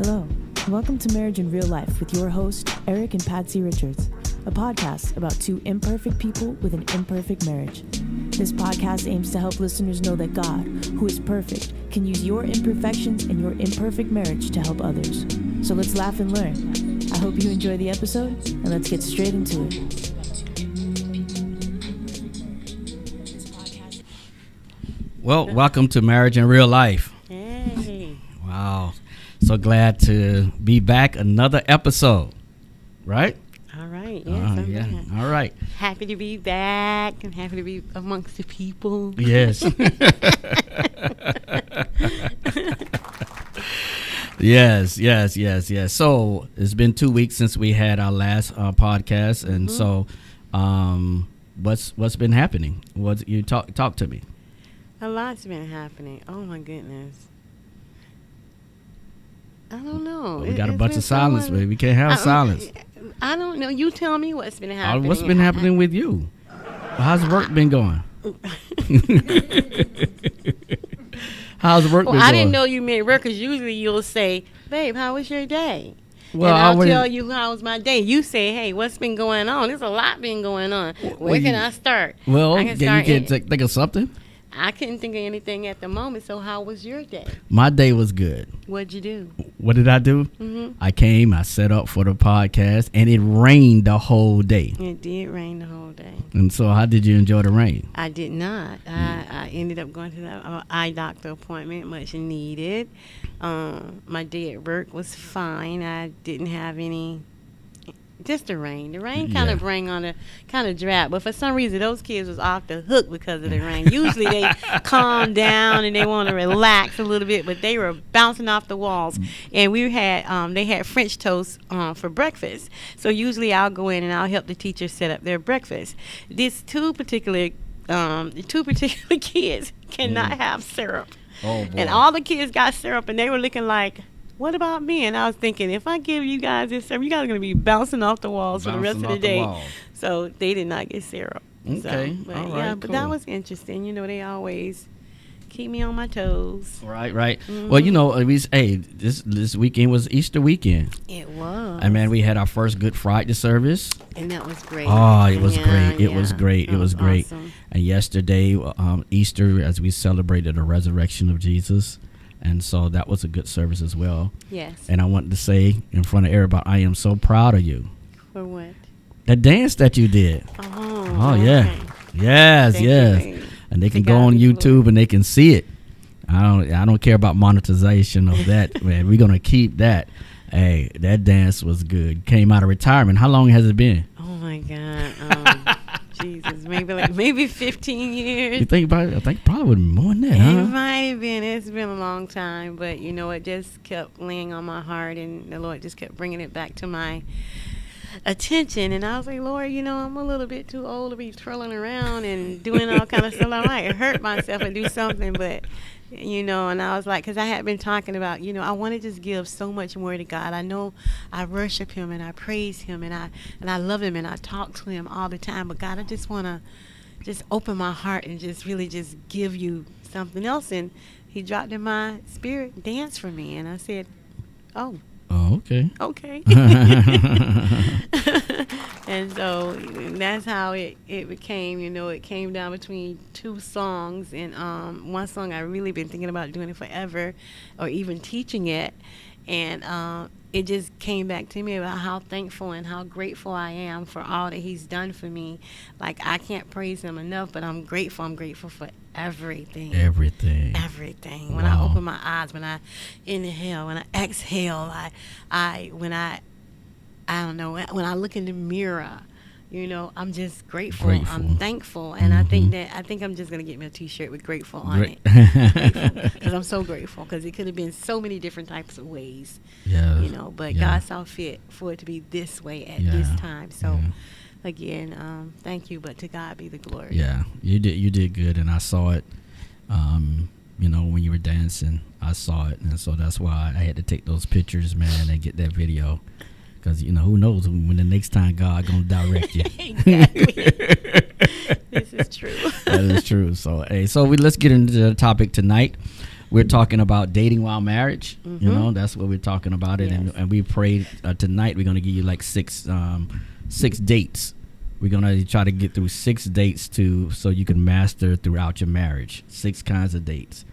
Hello, and welcome to Marriage in Real Life with your host, Eric and Pasty Richards, a podcast about two imperfect people with an imperfect marriage. This podcast aims to help listeners know that God, who is perfect, can use your imperfections and your imperfect marriage to help others. So let's laugh and learn. I hope you enjoy the episode, and let's get straight into it. Well, welcome to Marriage in Real Life. Hey. Wow. So glad to be back. Another episode, right? All right. Yes, Yeah. All right. Happy to be back and happy to be amongst the people. Yes. Yes. So it's been 2 weeks since we had our last podcast, and so what's been happening? You talk to me. A lot's been happening. Oh my goodness. I don't know. We got a bunch of silence, baby. We can't have silence. I don't know. You tell me what's been happening. What's been happening with you? How's work been going? How's work been going? I didn't know you meant work, because usually you'll say, babe, how was your day? Well, and I'll tell you how was my day. You say, hey, what's been going on? There's a lot been going on. Where can I start? Well, you can think of something. I couldn't think of anything at the moment, so how was your day? My day was good. What'd you do? What did I do? Mm-hmm. I came, I set up for the podcast, and it rained the whole day. It did rain the whole day. And so how did you enjoy the rain? I did not. I ended up going to the eye doctor appointment, much needed. My day at work was fine. I didn't have any... Just the rain. The rain kind of bring on a kind of drought. But for some reason, those kids was off the hook because of the rain. Usually they calm down and they want to relax a little bit, but they were bouncing off the walls. And we had they had French toast for breakfast. So usually I'll go in and I'll help the teachers set up their breakfast. These two particular kids cannot have syrup. Oh, boy. And all the kids got syrup, and they were looking like, what about me? And I was thinking, if I give you guys this syrup, you guys are going to be bouncing off the walls for the rest of the day. So they did not get syrup. Okay. So, but all right, but that was interesting. You know, they always keep me on my toes. Right. Mm-hmm. Well, this weekend was Easter weekend. It was. And man, we had our first Good Friday service. And that was great. Oh, it was great. It was great. It was great. Awesome. And yesterday, Easter, as we celebrated the resurrection of Jesus. And so that was a good service as well. Yes. And I wanted to say in front of everybody, I am so proud of you. For what? The dance that you did. Oh, yeah. okay. Yes. Thank you. And they can go on YouTube and they can see it. I don't care about monetization of that, man. We're going to keep that. Hey, that dance was good. Came out of retirement. How long has it been? Oh, my God. Jesus, maybe 15 years. You think about it? I think probably more than that, It might have been. It's been a long time, but you know, it just kept laying on my heart, and the Lord just kept bringing it back to my attention. And I was like, Lord, you know, I'm a little bit too old to be twirling around and doing all kind of stuff. I might hurt myself and do something, but you know, and I was like, because I had been talking about, you know, I want to just give so much more to God. I know I worship Him and I praise Him and I love Him and I talk to Him all the time. But God, I just want to just open my heart and just really just give you something else. And He dropped in my spirit, dance for me. And I said, oh, okay. And so that's how it became. You know, it came down between two songs, and one song I really been thinking about doing it forever, or even teaching it, and it just came back to me about how thankful and how grateful I am for all that He's done for me. Like, I can't praise Him enough, but I'm grateful. I'm grateful for everything. When I open my eyes, when I inhale, when I exhale, when I look in the mirror, you know, I'm just grateful. I'm thankful, and I think I'm just gonna get me a T-shirt with "grateful" on it, because I'm so grateful. Because it could have been so many different types of ways, you know. But God saw fit for it to be this way at this time. So, again, thank you. But to God be the glory. Yeah, you did good, and I saw it. You know, when you were dancing, I saw it, and so that's why I had to take those pictures, man, and get that video. Because, you know, who knows when the next time God going to direct you. Exactly. This is true. That is true. So, hey, let's get into the topic tonight. we're talking about dating while marriage. Mm-hmm. You know, that's what we're talking about it. Yes. And we prayed tonight. We're going to give you like six dates. We're going to try to get through 6 dates so you can master throughout your marriage. 6 kinds of dates.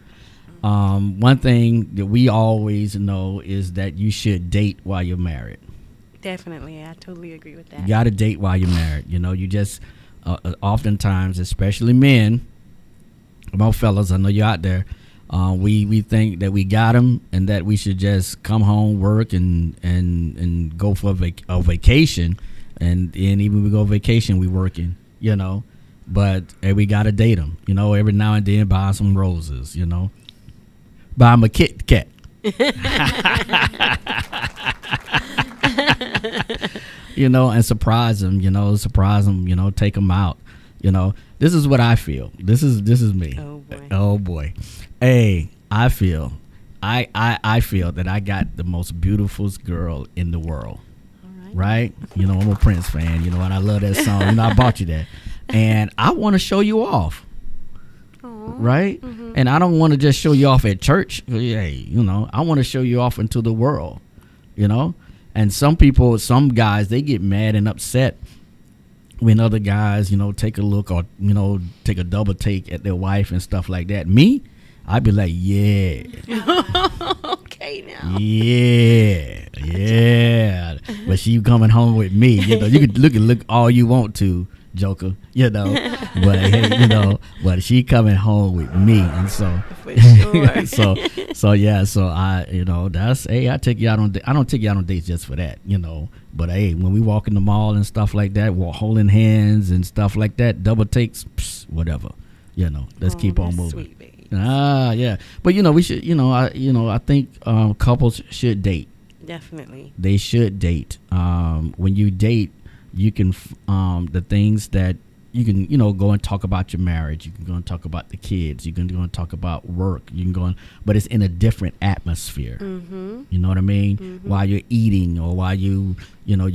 One thing that we always know is that you should date while you're married. Definitely. I totally agree with that. You got to date while you're married. You know, you just oftentimes, especially men, come on, fellas, I know you're out there. We think that we got them and that we should just come home, work, and go for a vacation. And even when we go on vacation, we working, you know. But we got to date them, you know, every now and then buy some roses, you know. Buy them a Kit Kat. You know, and surprise them, you know, take them out. You know, this is what I feel. This is me. Oh boy. Hey, I feel that I got the most beautiful girl in the world. Right? You know, I'm a Prince fan, you know, and I love that song. You know, I bought you that. And I want to show you off. Aww. Right? Mm-hmm. And I don't want to just show you off at church. Hey, you know, I want to show you off into the world, you know? And some guys, they get mad and upset when other guys, you know, take a look or, you know, take a double take at their wife and stuff like that. Me, I'd be like, yeah. Okay now. Yeah. But she coming home with me. You know, you can look all you want to, Joker, you know. But hey, you know, but she coming home with me. And so for sure. so I, you know, I take you out on I don't take you out on dates just for that, you know. But hey, when we walk in the mall and stuff like that, we're holding hands and stuff like that, double takes, whatever. You know, let's keep on moving. Sweet, baby. Yeah. But you know, we should, I think couples should date. Definitely. They should date. When you date, you can the things that you can, you know, go and talk about your marriage. You can go and talk about the kids. You can go and talk about work. You can go but it's in a different atmosphere. Mm-hmm. You know what I mean? Mm-hmm. While you're eating or while you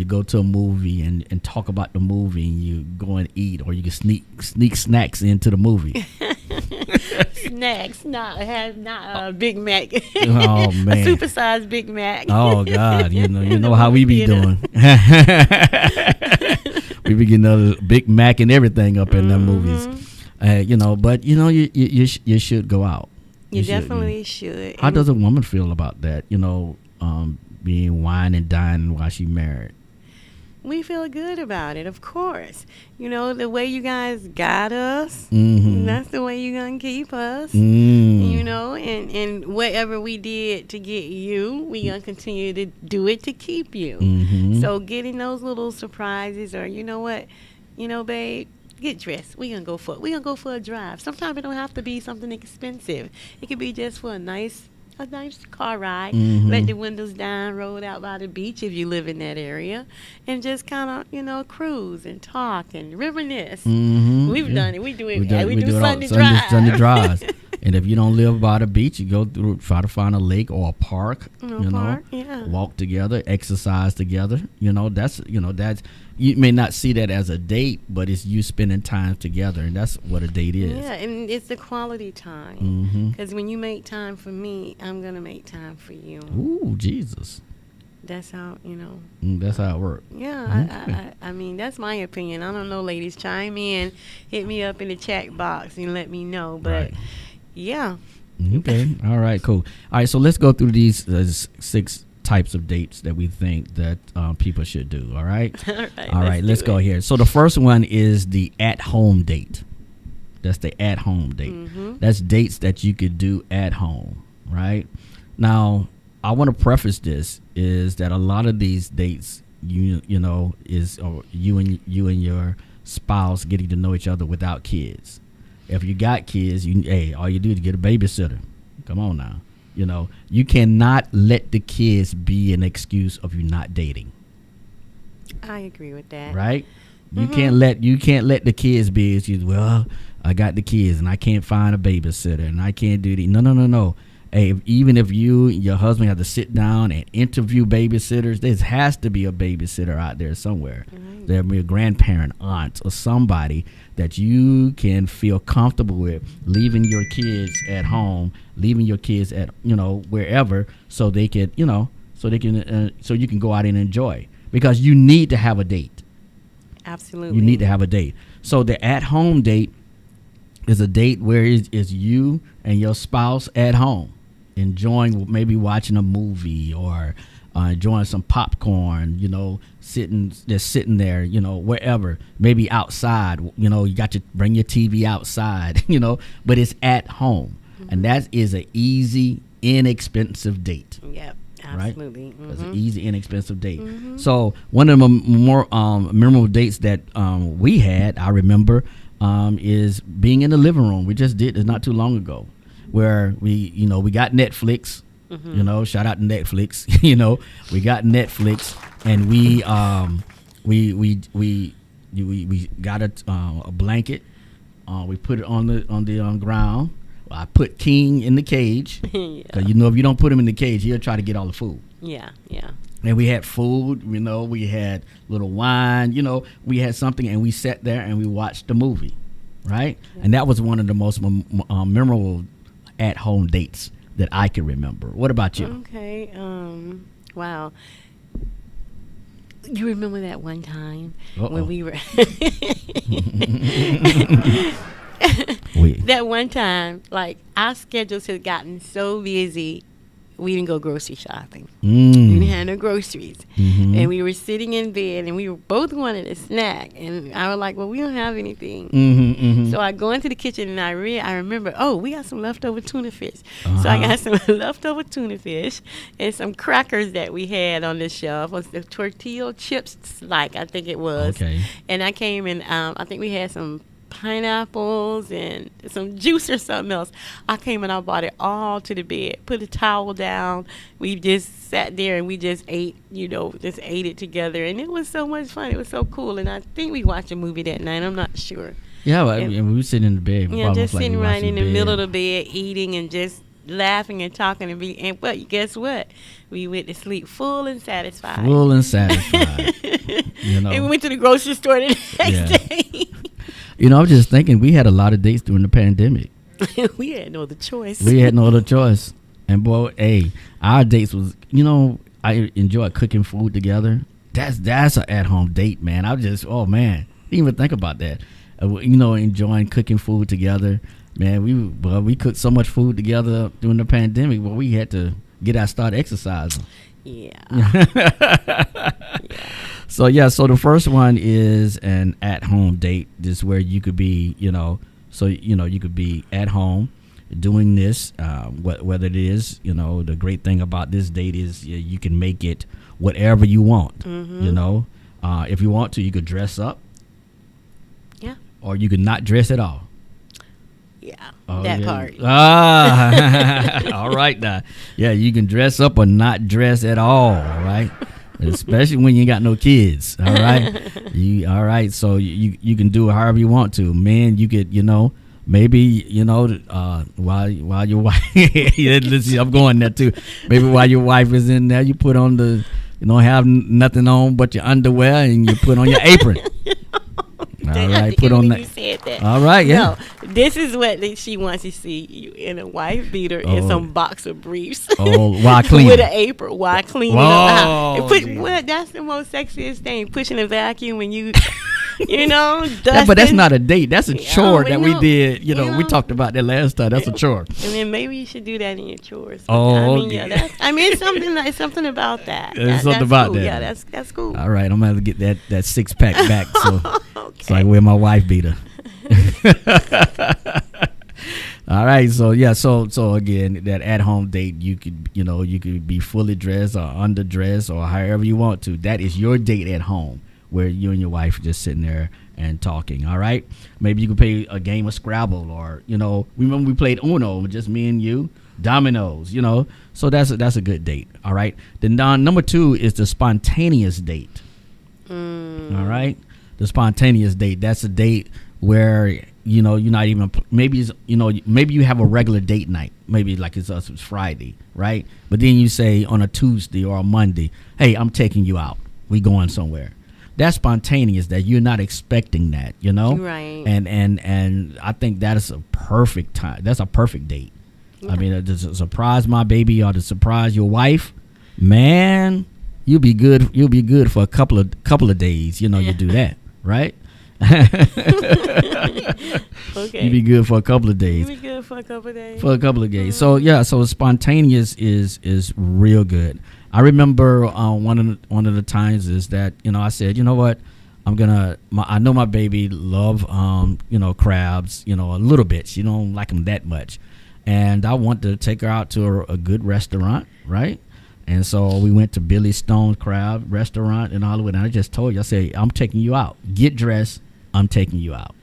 go to a movie and talk about the movie and you go and eat, or you can sneak snacks into the movie. Snacks, not a Big Mac. Oh man, a supersized Big Mac. Oh God, you know how we be doing. We be getting a Big Mac and everything up in them movies, you know. But you know, you should go out. You definitely should. How does a woman feel about that? You know, being wine and dining while she married. We feel good about it, of course. You know, the way you guys got us, that's the way you're going to keep us. You know, and whatever we did to get you, we're going to continue to do it to keep you. So getting those little surprises, or you know what, babe, get dressed. We're going to go for a drive. Sometimes it don't have to be something expensive. It could be just for a nice car ride. Let the windows down, roll out by the beach if you live in that area, and just kind of, cruise and talk and reminisce. We've done it. We do it. We do Sunday drives. And if you don't live by the beach, you go through, try to find a lake or a park. Walk together, exercise together. That's you may not see that as a date, but it's you spending time together, and that's what a date is. Yeah, and it's the quality time. Because when you make time for me, I'm gonna make time for you. Ooh, Jesus. That's how That's how it works. Yeah, I mean, that's my opinion. I don't know, ladies. Chime in, hit me up in the chat box, and let me know. But right. Yeah. Okay. All right. Cool. All right. So let's go through these 6 types of dates that we think that people should do. All right. All right. Let's go here. So the first one is the at-home date. That's the at-home date. That's dates that you could do at home. Right. Now, I want to preface this is that a lot of these dates, you and your spouse getting to know each other without kids. If you got kids, all you do is get a babysitter. Come on now. You cannot let the kids be an excuse of you not dating. I agree with that. Right? You can't let the kids be excuse. Well, I got the kids and I can't find a babysitter and I can't do the. No. hey, even if you and your husband have to sit down and interview babysitters, there has to be a babysitter out there somewhere. Right. There'll be a grandparent, aunt, or somebody that you can feel comfortable with leaving your kids at home, leaving your kids at, wherever, so they can, so you can go out and enjoy, because you need to have a date. Absolutely. You need to have a date. So the at-home date is a date where it's you and your spouse at home, enjoying, maybe watching a movie or enjoying some popcorn, sitting there, wherever, maybe outside, you got to bring your TV outside, but it's at home. And that is an easy, inexpensive date. Yep. Absolutely. Right? It's an easy, inexpensive date. So one of the more memorable dates that we had, I remember, is being in the living room. We just did this not too long ago, where we got Netflix. Shout out to Netflix. We got Netflix, and we got a blanket. We put it on the ground. I put King in the cage, because if you don't put him in the cage, he'll try to get all the food. Yeah. And we had food, we had little wine, we had something, and we sat there and we watched the movie, right? Yeah. And that was one of the most memorable at-home dates that I can remember. What about you? Okay. Wow. You remember that one time when we were... That one time, like, our schedules had gotten so busy, we didn't go grocery shopping. We didn't have no groceries. And we were sitting in bed, and we were both wanting a snack. And I was like, well, we don't have anything. So I go into the kitchen, and I remember, we got some leftover tuna fish. So I got some leftover tuna fish and some crackers that we had on the shelf. Was the tortilla chips, I think it was. Okay. And I came and I think we had some pineapples and some juice or something else. I came and I brought it all to the bed, put a towel down. We just sat there and we just ate, just ate it together. And it was so much fun. It was so cool. And I think we watched a movie that night. I'm not sure. Yeah, well, we were sitting in the bed. Yeah, just sitting right in the middle of the bed, eating and just laughing and talking. And guess what? We went to sleep full and satisfied. And we went to the grocery store the next day. I was just thinking, we had a lot of dates during the pandemic. We had no other choice. And boy, our dates was, I enjoy cooking food together. That's an at-home date, man. I just, didn't even think about that. Enjoying cooking food together. Man, we cooked so much food together during the pandemic, but we had to start exercising. Yeah. So the first one is an at-home date. This is where you could be, you could be at home doing this, whether it is, the great thing about this date is you can make it whatever you want. If you want to, you could dress up. Yeah. Or you could not dress at all. Yeah, that part. All right now. Yeah, you can dress up or not dress at all right? Especially when you got no kids, all right? All right, so you can do it however you want to. Man, you could, maybe, while your wife, let's see, I'm going there too. Maybe while your wife is in there, you put on have nothing on but your underwear, and you put on your apron. All right, put on that. You said that. All right, yeah. No, this is what she wants to see you in a wife beater and some boxer briefs. While cleaning. With an apron, while cleaning up. That's the most sexiest thing, pushing a vacuum when you, dusting. But that's not a date. That's a chore that we did. We talked about that last time. That's a chore. And then maybe you should do that in your chores. It's something about that. There's something about cool. that. Yeah, that's cool. All right, I'm going to have to get that six-pack back. So. Okay. So I wear my wife beater. All right, so again, that at-home date, you could be fully dressed or underdressed or however you want to. That is your date at home, where you and your wife are just sitting there and talking. All right, maybe you could play a game of Scrabble, or remember we played Uno, just me and you, dominoes. So that's a good date. All right. Then number 2 is the spontaneous date. All right. The spontaneous date, that's a date where you know, you're not even, maybe it's, you know, maybe you have a regular date night, maybe like it's Friday, right? But then you say on a Tuesday or a Monday, hey, I'm taking you out, we going somewhere. That's spontaneous, that you're not expecting that, you know? Right. And I think that is a perfect time. That's a perfect date. Yeah. I mean, to surprise my baby or to surprise your wife, man, you'll be good for a couple of days, you know. You do that, right? Okay. You be good for a couple of days. You be good for a couple of days. For a couple of days. So yeah, so spontaneous is real good. I remember one of the times is that, you know, I said, you know what, I know my baby love you know, crabs, you know, a little bit. She don't like them that much, and I want to take her out to a good restaurant, right? And so we went to Billy Stone's Crab Restaurant in Hollywood, and I just told you, I said, I'm taking you out. Get dressed. I'm taking you out.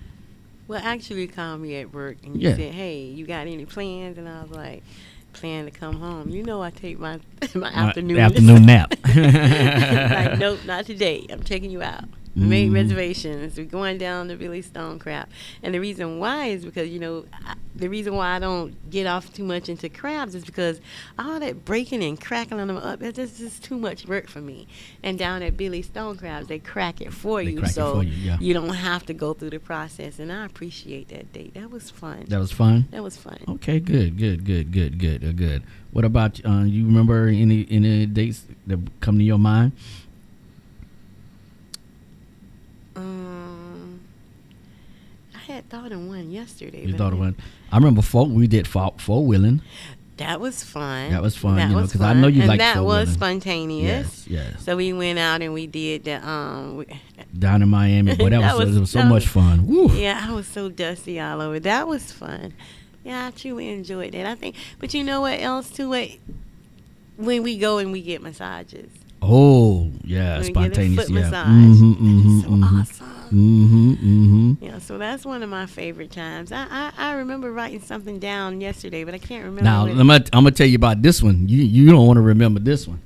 Well, actually, you called me at work and you said, hey, you got any plans? And I was like, plan to come home. You know, I take my afternoon nap. Like, nope, not today. I'm taking you out. Made reservations. We're going down to Billy Stone Crab. And the reason why is because, you know, the reason why I don't get off too much into crabs is because all that breaking and cracking them up, that's just too much work for me. And down at Billy Stone Crabs, they crack it for you. So you don't have to go through the process. And I appreciate that date. That was fun. That was fun? That was fun. Okay, good. What about, you remember any dates that come to your mind? I had thought of one yesterday. You thought of one? I remember we did four-wheeling. That was fun. That was fun, you know, because I know you like four-wheeling. And that was spontaneous. Yes. So we went out and we did the down in Miami. Boy, it was so much fun. Woo. Yeah, I was so dusty all over. That was fun. Yeah, I truly enjoyed that. I think, but you know what else too? When we go and we get massages. Oh, yeah, spontaneous. Foot massage. Awesome. Yeah, so that's one of my favorite times. I remember writing something down yesterday, but I can't remember. Now, I'm gonna tell you about this one. You don't want to remember this one,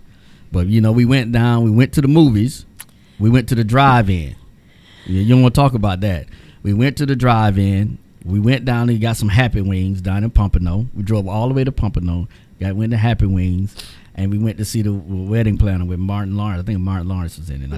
but you know, we went to the movies, we went to the drive-in. You don't want to talk about that. We went to the drive-in. We went down and got some Happy Wings down in Pompano. We drove all the way to Pompano. Went to Happy Wings. And we went to see the wedding planner with Martin Lawrence. I think Martin Lawrence was in it.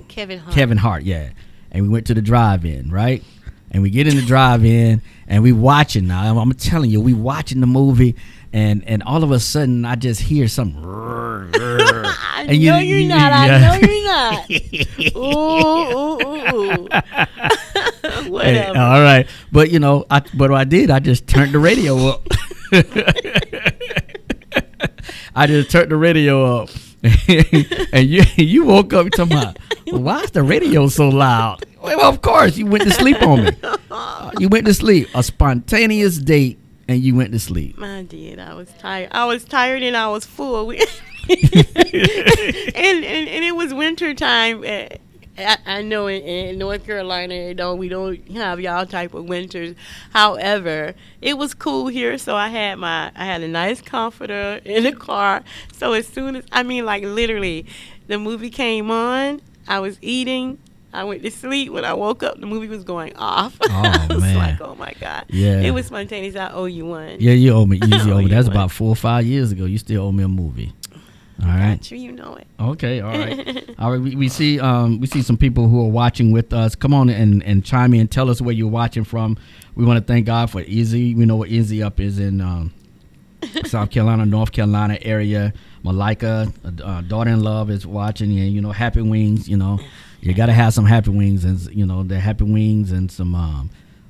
Kevin Hart. Kevin Hart, yeah. And we went to the drive-in, right? And we get in the drive-in, and we watching now. I'm telling you, we watching the movie, and all of a sudden, I just hear something. I know you're not. Ooh. Whatever. Hey, all right. But, you know, what I did, I just turned the radio up. I just turned the radio up, and you woke up talking about, well, why is the radio so loud? Well, of course, you went to sleep on me. You went to sleep. A spontaneous date, and you went to sleep. I did. I was tired. And I was full. and it was winter time. I know in North Carolina, we don't have y'all type of winters. However, it was cool here, so I had a nice comforter in the car. So as soon as, literally, the movie came on, I was eating, I went to sleep. When I woke up, the movie was going off. Oh, I was man. like, oh my God. Yeah. It was spontaneous. I owe you one. Yeah, you owe me. You owe me. That's about 4 or 5 years ago. You still owe me a movie. All right. Got you know it. Okay. All right. All right. We see some people who are watching with us. Come on and chime in. Tell us where you're watching from. We want to thank God for Izzy. We know what Izzy up is in South Carolina, North Carolina area. Malika, daughter-in-law, is watching. And, you know, Happy Wings, you know. You got to have some Happy Wings, and, you know, the Happy Wings and some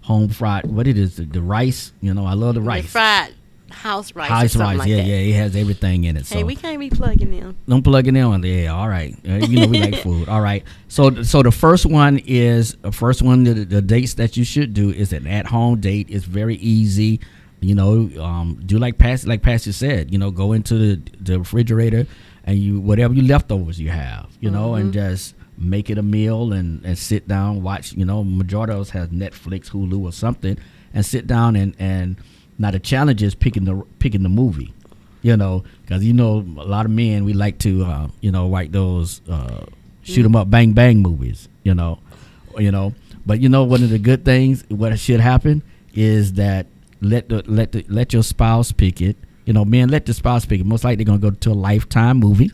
home fried, what it is, the rice. You know, I love the rice. The fried house rice. House rice, like yeah, that. Yeah, it has everything in it. Hey, so we can't be plugging them. Don't plug it in. Yeah, all right. You know, we like food. All right. So the first one, the dates that you should do is an at-home date. It's very easy. You know, do like Pasty said. You know, go into the refrigerator and whatever leftovers you have. You know, and just make it a meal and sit down, watch. You know, majority of us has Netflix, Hulu, or something, and sit down and now the challenge is picking the movie, you know, because you know a lot of men, we like to like those shoot 'em up bang bang movies, you know, But one of the good things, what should happen is that let your spouse pick it. Men, let the spouse pick it. Most likely they're gonna go to a Lifetime movie,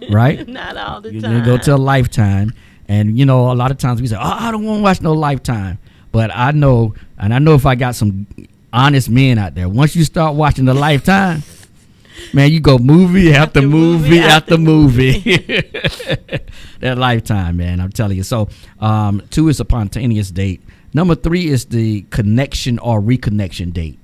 right? Not all the You're time. gonna go to a Lifetime, and a lot of times we say, "Oh, I don't want to watch no Lifetime," but I know if I got some honest men out there, once you start watching the Lifetime, man, you go movie after movie after movie. That Lifetime, man, I'm telling you. So, 2 is a spontaneous date. Number 3 is the connection or reconnection date.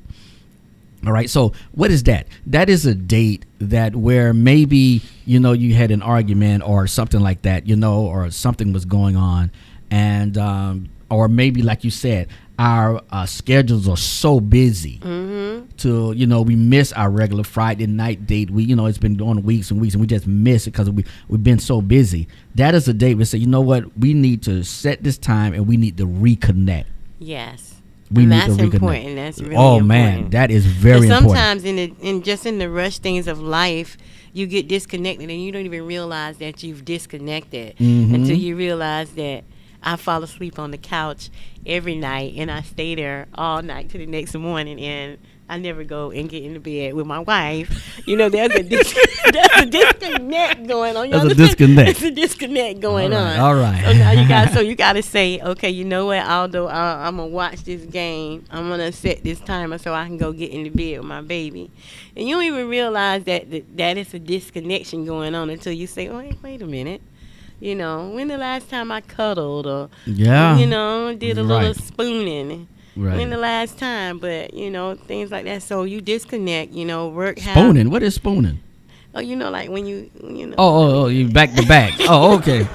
All right. So what is that? That is a date that where maybe, you had an argument or something like that, or something was going on. And or maybe, like you said, our schedules are so busy to, we miss our regular Friday night date. We, it's been going weeks and weeks and we just miss it because we've been so busy. That is a date we say, you know what? We need to set this time and we need to reconnect. Yes. We and need that's to reconnect. important. That's really important. important. Man, that is very sometimes important. Sometimes in the rush things of life, you get disconnected and you don't even realize that you've disconnected until you realize that I fall asleep on the couch every night and I stay there all night to the next morning and I never go and get into bed with my wife. There's a disconnect going on. There's a disconnect. There's a disconnect going on. All right. So now you got to say, okay, you know what? Although I'm gonna watch this game, I'm gonna set this timer so I can go get into bed with my baby. And you don't even realize that it's a disconnection going on until you say, oh, wait a minute. When the last time I cuddled or did a little spooning. Right. When the last time, but things like that. So you disconnect. Work. Spooning. What is spooning? Oh, like when you. Oh, you back to back. Oh, okay.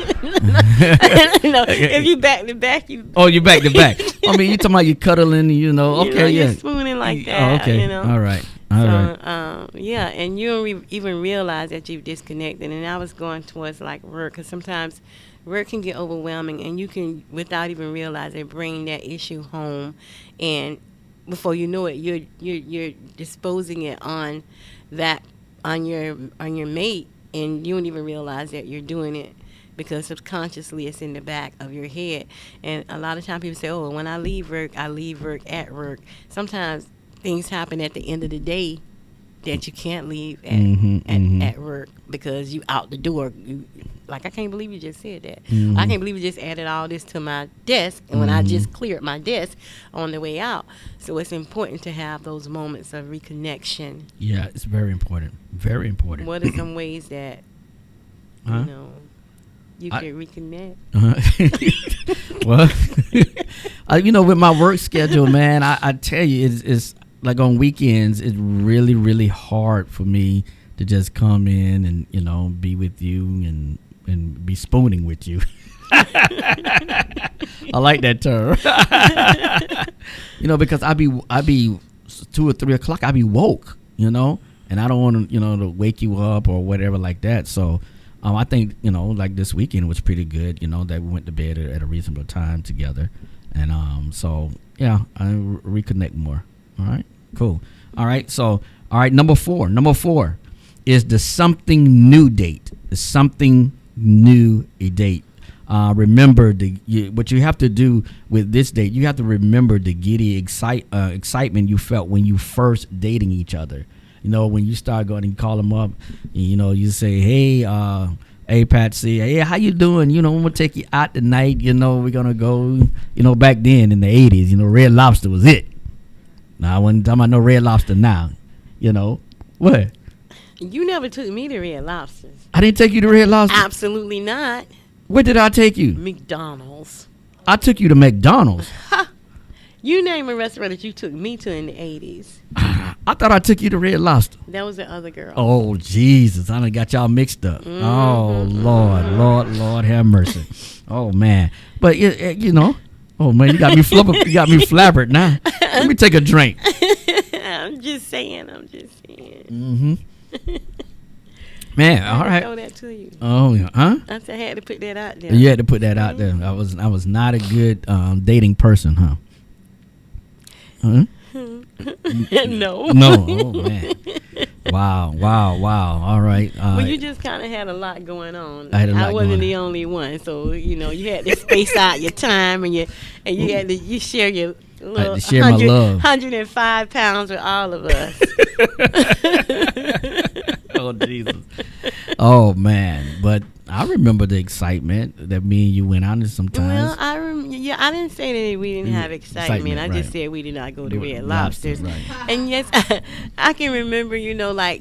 If you back to back, you. Oh, you back to back. I mean, you talking about you cuddling, Okay, you're yeah. spooning like that. Oh, okay. All right. Yeah, and you don't even realize that you've disconnected. And I was going towards like work, because sometimes work can get overwhelming, and you can, without even realizing, bring that issue home, and before you know it, you're disposing it on your mate, and you don't even realize that you're doing it because subconsciously it's in the back of your head. And a lot of times people say, "Oh, when I leave work at work." Sometimes things happen at the end of the day that you can't leave at work because you out the door. I can't believe you just said that. I can't believe you just added all this to my desk, and when I just cleared my desk on the way out. So it's important to have those moments of reconnection. Yeah, it's very important. Very important. What are some ways that you can reconnect? Well, with my work schedule, man, I tell you, it's like on weekends, it's really, really hard for me to just come in and be with you and be spooning with you. I like that term. Because I be 2 or 3 o'clock. I be woke, and I don't want to wake you up or whatever like that. So I think like this weekend was pretty good. That we went to bed at a reasonable time together, and so yeah, I reconnect more. All right, cool. All right, number four is the something new date. The something new a date. Remember what you have to do with this date. You have to remember the giddy excitement you felt when you first dating each other. When you start going and call them up, you say, hey Patsy, hey, how you doing? I'm gonna take you out tonight. We're gonna go. Back then in the 80s, Red Lobster was it. Now I wasn't talking about no Red Lobster now. What? You never took me to Red Lobsters. I didn't take you to Red Lobster? Absolutely not. Where did I take you? McDonald's. I took you to McDonald's. You name a restaurant that you took me to in the 80s. I thought I took you to Red Lobster. That was the other girl. Oh, Jesus. I done got y'all mixed up. Mm-hmm. Oh, Lord, have mercy. Oh, man. But, oh, man, you got me flabbered now. Let me take a drink. I'm just saying. Mm-hmm. Man, all right. I throw that to you. Oh, yeah. Huh? I said I had to put that out there. You had to put that out there. I was not a good dating person, huh? Huh? No. No. Oh, man. Wow. All right. Well, you just kind of had a lot going on. I had a lot wasn't going the only one, so you had to space out your time, and you had to share your little to share my love. 105 pounds with all of us. Oh Jesus. Oh man, but I remember the excitement that me and you went out in sometimes. Well, I didn't say that we didn't have excitement. I just said we did not go to Red Lobsters. Right. And yes, I can remember, okay,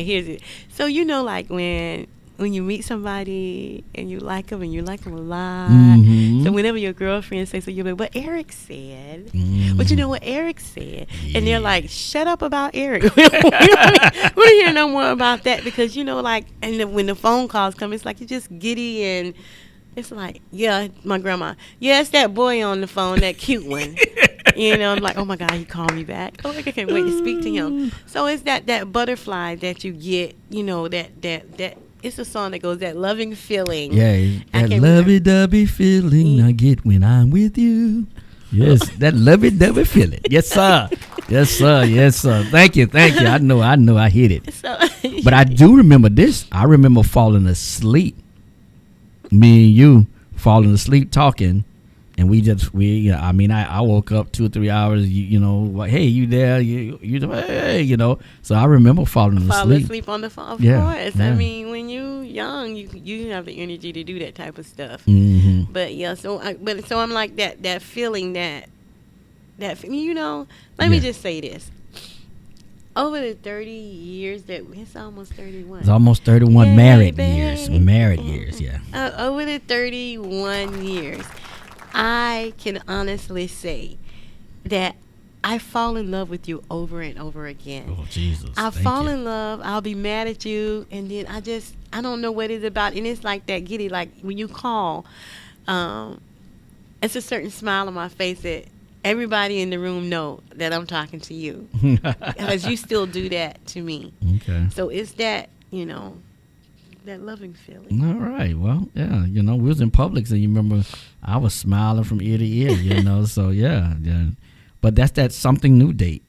here's it. So, like when you meet somebody and you like them a lot. Mm-hmm. So whenever your girlfriend says, so you're like, but Eric said. Mm-hmm. But you know what Eric said? Yeah. And they're like, shut up about Eric. we don't hear no more about that because, and when the phone calls come, it's like you're just giddy and it's like, yeah, my grandma. Yeah, it's that boy on the phone, that cute one. I'm like, oh my God, he called me back. Oh, I can't wait to speak to him. So it's that butterfly that you get, that it's a song that goes, that loving feeling. Yeah, that lovey-dovey feeling I get when I'm with you. Yes, that lovey-dovey feeling. Yes, sir. Yes, sir. Yes, sir. Thank you. I know I hit it. So, but I do remember this. I remember falling asleep. Me and you falling asleep talking. And I woke up 2 or 3 hours, hey, you there? Hey, So I remember falling asleep on the phone, of course. Yeah. I mean, when you young, you have the energy to do that type of stuff. Mm-hmm. But yeah, so I'm like that feeling that let me just say this. Over the 30 years it's almost 31. It's almost 31 Yay, married baby. years. Married years, yeah. Over the 31 years. I can honestly say that I fall in love with you over and over again. Oh, Jesus. I'll fall in love. I'll be mad at you. And then I don't know what it's about. And it's like that giddy, like when you call, it's a certain smile on my face that everybody in the room know that I'm talking to you. Because you still do that to me. Okay. So it's that, that loving feeling. All right. Well, yeah, we was in Publix and you remember I was smiling from ear to ear, so yeah. But that's that something new date.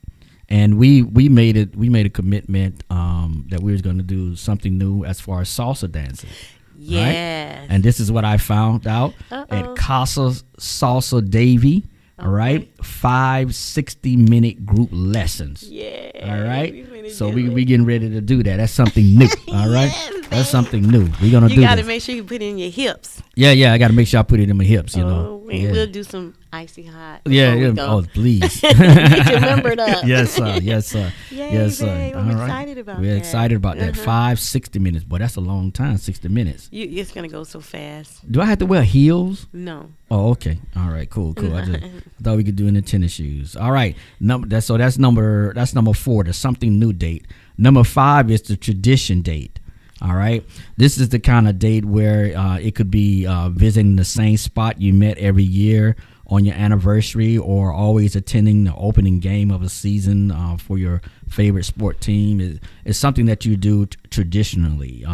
And we made a commitment that we was going to do something new as far as salsa dancing. Yes. Right? And this is what I found out at Casa Salsa Davy. All right, 5 60-minute group lessons. Yeah. All right. So we getting ready to do that. That's something new. All right. Yes, that's something new. We're gonna do. You gotta make sure you put it in your hips. Yeah. I gotta make sure I put it in my hips. We'll do some icy hot. Yeah. Oh, please. Get your number up. Yes, sir. Yay, yes, sir. I'm excited about that. We're excited about that. 5 60 minutes. Boy, that's a long time. 60 minutes. It's gonna go so fast. Do I have to wear heels? No. Oh, okay. All right. Cool. I thought we could do it in the tennis shoes. All right. That's number 4. The something new date. Number 5 is the tradition date. All right. This is the kind of date where it could be visiting the same spot you met every year on your anniversary, or always attending the opening game of a season for your favorite sport team. It's something that you do traditionally.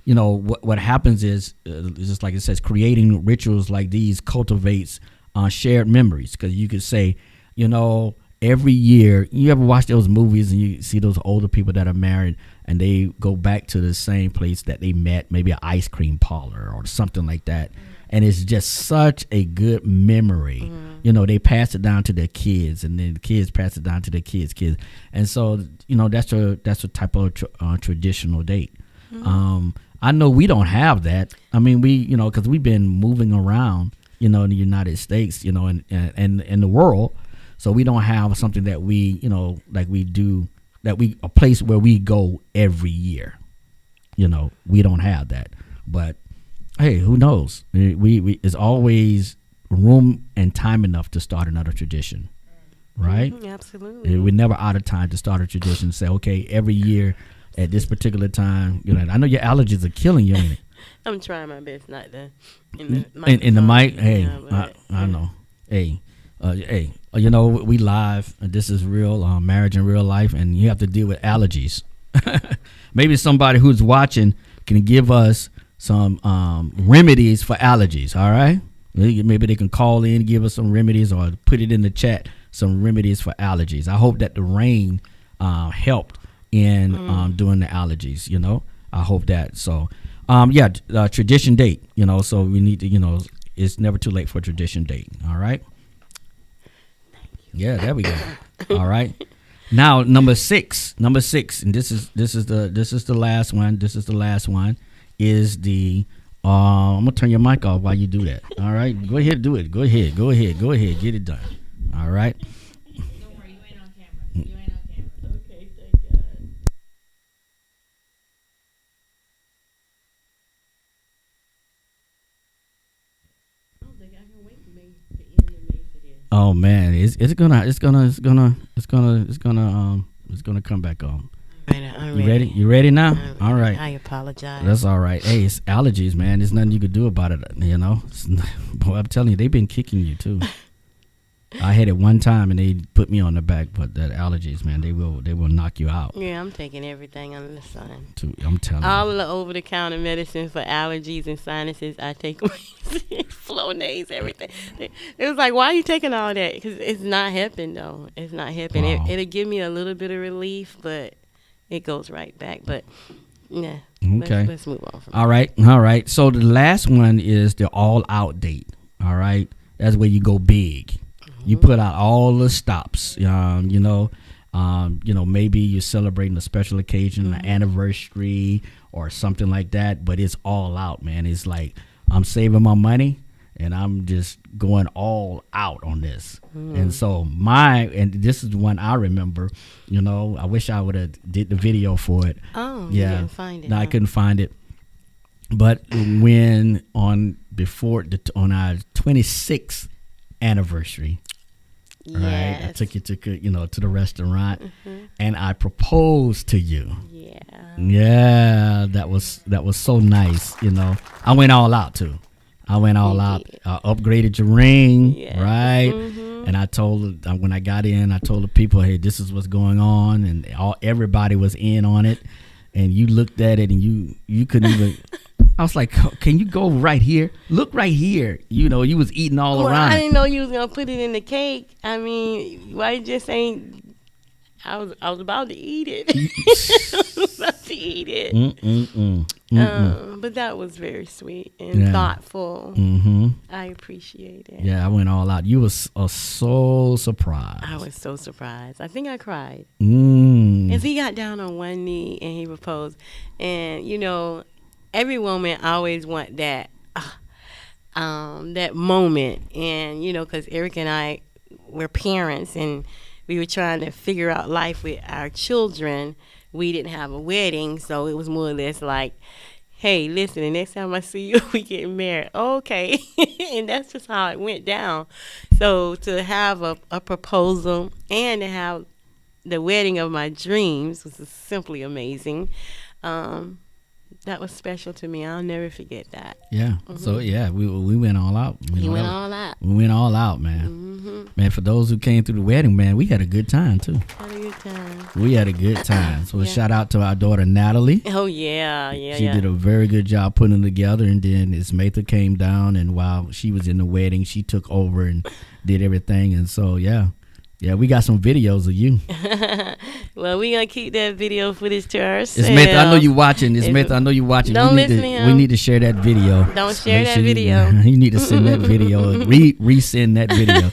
What happens is just like it says, creating rituals like these cultivates shared memories, because you could say, every year, you ever watch those movies and you see those older people that are married and they go back to the same place that they met, maybe an ice cream parlor or something like that. And it's just such a good memory. Mm-hmm. They pass it down to their kids, and then the kids pass it down to their kids. And so, that's a type of traditional date. Mm-hmm. I know we don't have that. I mean, because we've been moving around, in the United States, and the world. So we don't have something that we, like we do, a place where we go every year. We don't have that. But hey, who knows? We it's always room and time enough to start another tradition, right? Mm-hmm, absolutely. We're never out of time to start a tradition. Say, okay, every year at this particular time. I know your allergies are killing you. Ain't it? I'm trying my best not to. In the mic. Hey, I know. Hey. We live, and this is real marriage in real life, and you have to deal with allergies. Maybe somebody who's watching can give us some remedies for allergies. All right, maybe they can call in, give us some remedies, or put it in the chat, some remedies for allergies. I hope that the rain helped in doing the allergies. I hope that. So, tradition date. So we need to. It's never too late for a tradition date. All right. Yeah, there we go. All right. Now number six, and this is the last one. This is the last one. Is the I'm gonna turn your mic off while you do that. All right, go ahead, do it. Go ahead, get it done. All right. Don't worry, you ain't on camera. Okay, thank God. I don't think I can wait to the end of May for this. Oh man, it's gonna come back on. I'm You ready? You ready now? All right. I apologize. That's all right. Hey, it's allergies, man. There's nothing you could do about it. Boy, I'm telling you, they've been kicking you too. I had it one time and they put me on the back, but that allergies, man, they will knock you out. Yeah, I'm taking everything under the sun. I'm telling you. All the over-the-counter medicine for allergies and sinuses, I take Flonase, everything. It was like, why are you taking all that? Because it's not helping, though. It's not helping. Wow. It'll give me a little bit of relief, but it goes right back. But, yeah. Okay. Let's move on. All right. So the last one is the all-out date. All right. That's where you go big. You put out all the stops. Maybe you're celebrating a special occasion, an anniversary, or something like that. But it's all out, man. It's like I'm saving my money, and I'm just going all out on this. And so and this is the one I remember. I wish I would have did the video for it. Oh, yeah. You didn't find it. No, I couldn't find it. But when on our 26th anniversary. Yes. Right, I took you to the restaurant, and I proposed to you. Yeah, that was so nice. I went all out too. I went all out. I upgraded your ring, right? And I told when I got in, I told the people, hey, this is what's going on, and everybody was in on it. And you looked at it, and you couldn't even. I was like, can you go right here? Look right here. You was eating all around. I didn't know you was gonna put it in the cake. I mean, why you just ain't? I was about to eat it. But that was very sweet and thoughtful. I appreciate it. Yeah, I went all out. You was so surprised. I was so surprised. I think I cried. And he got down on one knee and he proposed. And every woman always want that moment. And because Eric and I were parents and we were trying to figure out life with our children. We didn't have a wedding, so it was more or less like, hey, listen, the next time I see you, we get married. Okay. And that's just how it went down. So to have a proposal and to have the wedding of my dreams was simply amazing. That was special to me. I'll never forget that. Yeah. So we went all out. We went all out. We went all out, man. Man, for those who came through the wedding, man, we had a good time too. We had a good time. So a shout out to our daughter Natalie. Oh yeah. She did a very good job putting it together. And then Ismatha came down, and while she was in the wedding, she took over and did everything. And so yeah, we got some videos of you. Well, we gonna keep that video footage to ourselves. Ismatha, I know you watching. Ismatha, I know you watching. Don't listen to him. We need to share that video. Don't share that video. You need to send that video. Resend that video.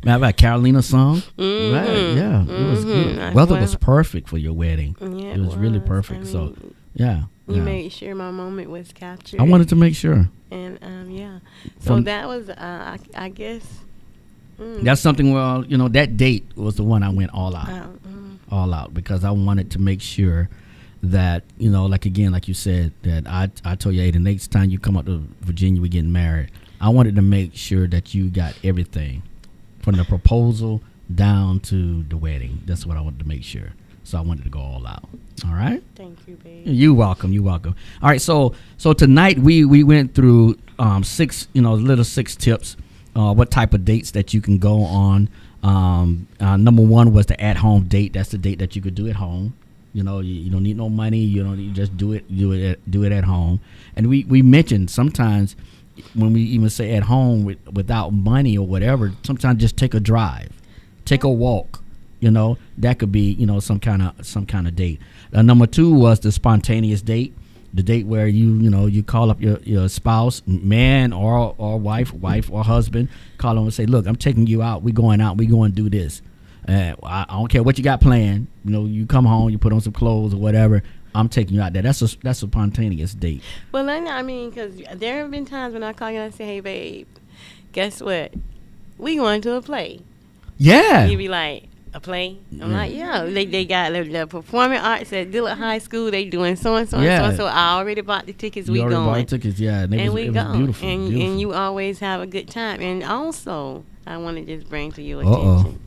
Man, about Carolina's song. Right? Yeah, it was good. Weather was perfect for your wedding. Yeah, it was really perfect. So, yeah. You made sure my moment was captured. I wanted to make sure. And so that was, I guess. That's something. Well, that date was the one I went all out, all out, because I wanted to make sure that like you said, that I told you, hey, the next time you come up to Virginia, we're getting married. I wanted to make sure that you got everything from the proposal down to the wedding. That's what I wanted to make sure. So I wanted to go all out. All right. Thank you, babe. You're welcome. All right. So tonight we went through 6 tips. What type of dates that you can go on. Number 1 was the at-home date. That's the date that you could do at home. You don't need no money. You just do it at home. And we mentioned sometimes when we even say at home without money or whatever, sometimes just take a drive, take a walk, You know, that could be, you know, some kind of date. Number 2 was the spontaneous date, the date where you call up your spouse, man or wife or husband, call them and say, look, I'm taking you out. We're going out. We're going to do this. I don't care what you got planned. You know, you come home, you put on some clothes or whatever. I'm taking you out there. That's a spontaneous date. Well, I mean, because there have been times when I call you and I say, hey, babe, guess what? We going to a play. Yeah. You be like, a play? I'm like, yeah. They got the performing arts at Dillard High School. They doing so and so and so. So I already bought the tickets. We going. Bought the tickets, yeah. And it was beautiful. And you always have a good time. And also, I want to just bring to your attention,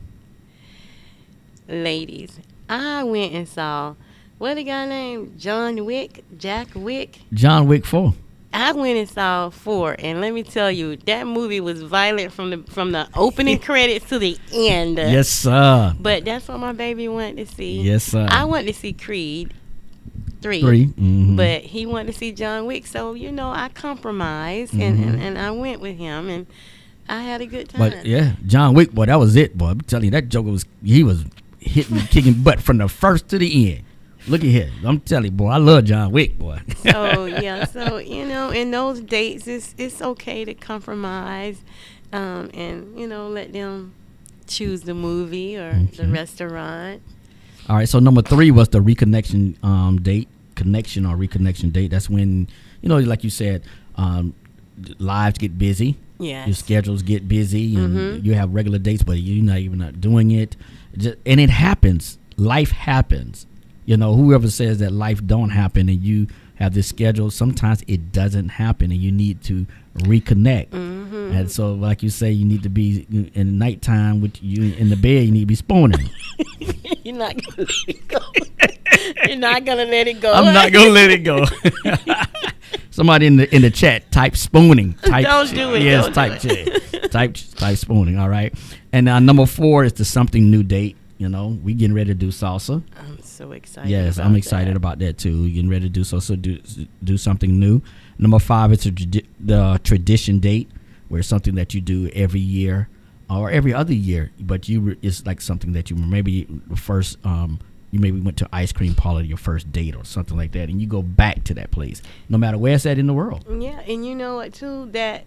ladies, I went and saw, what the guy named? Jack Wick? John Wick 4. I went and saw 4, and let me tell you, that movie was violent from the opening credits to the end. Yes, sir. But that's what my baby wanted to see. Yes, sir. I wanted to see Creed 3. Mm-hmm. But he wanted to see John Wick, so I compromised and I went with him, and I had a good time. But yeah, John Wick, boy, that was it, boy. I'm telling you, that Joker was hitting, kicking butt from the first to the end. Look at here. I'm telling you, boy, I love John Wick, boy. So in those dates, it's okay to compromise, and let them choose the movie or the restaurant. All right. So number 3 was the reconnection date, connection or reconnection date. That's when like you said, lives get busy. Yes. Your schedules get busy, and you have regular dates, but you're not doing it. And it happens. Life happens. Whoever says that life don't happen and you have this schedule, sometimes it doesn't happen and you need to reconnect. And so, like you say, you need to be in nighttime with you in the bed. You need to be spooning. You're not going to let it go. You're not going to let it go. I'm not going to let it go. Somebody in the chat type spooning. Don't do it. Yes, don't type spooning. All right. And number 4 is the something new date. We getting ready to do salsa. I'm so excited. Yes, I'm excited about that too. We're getting ready to do salsa, do something new. Number 5 is the tradition date, where it's something that you do every year or every other year, but it's like something that you maybe first you maybe went to ice cream parlor your first date or something like that, and you go back to that place no matter where it's at in the world. Yeah, and you know what too, that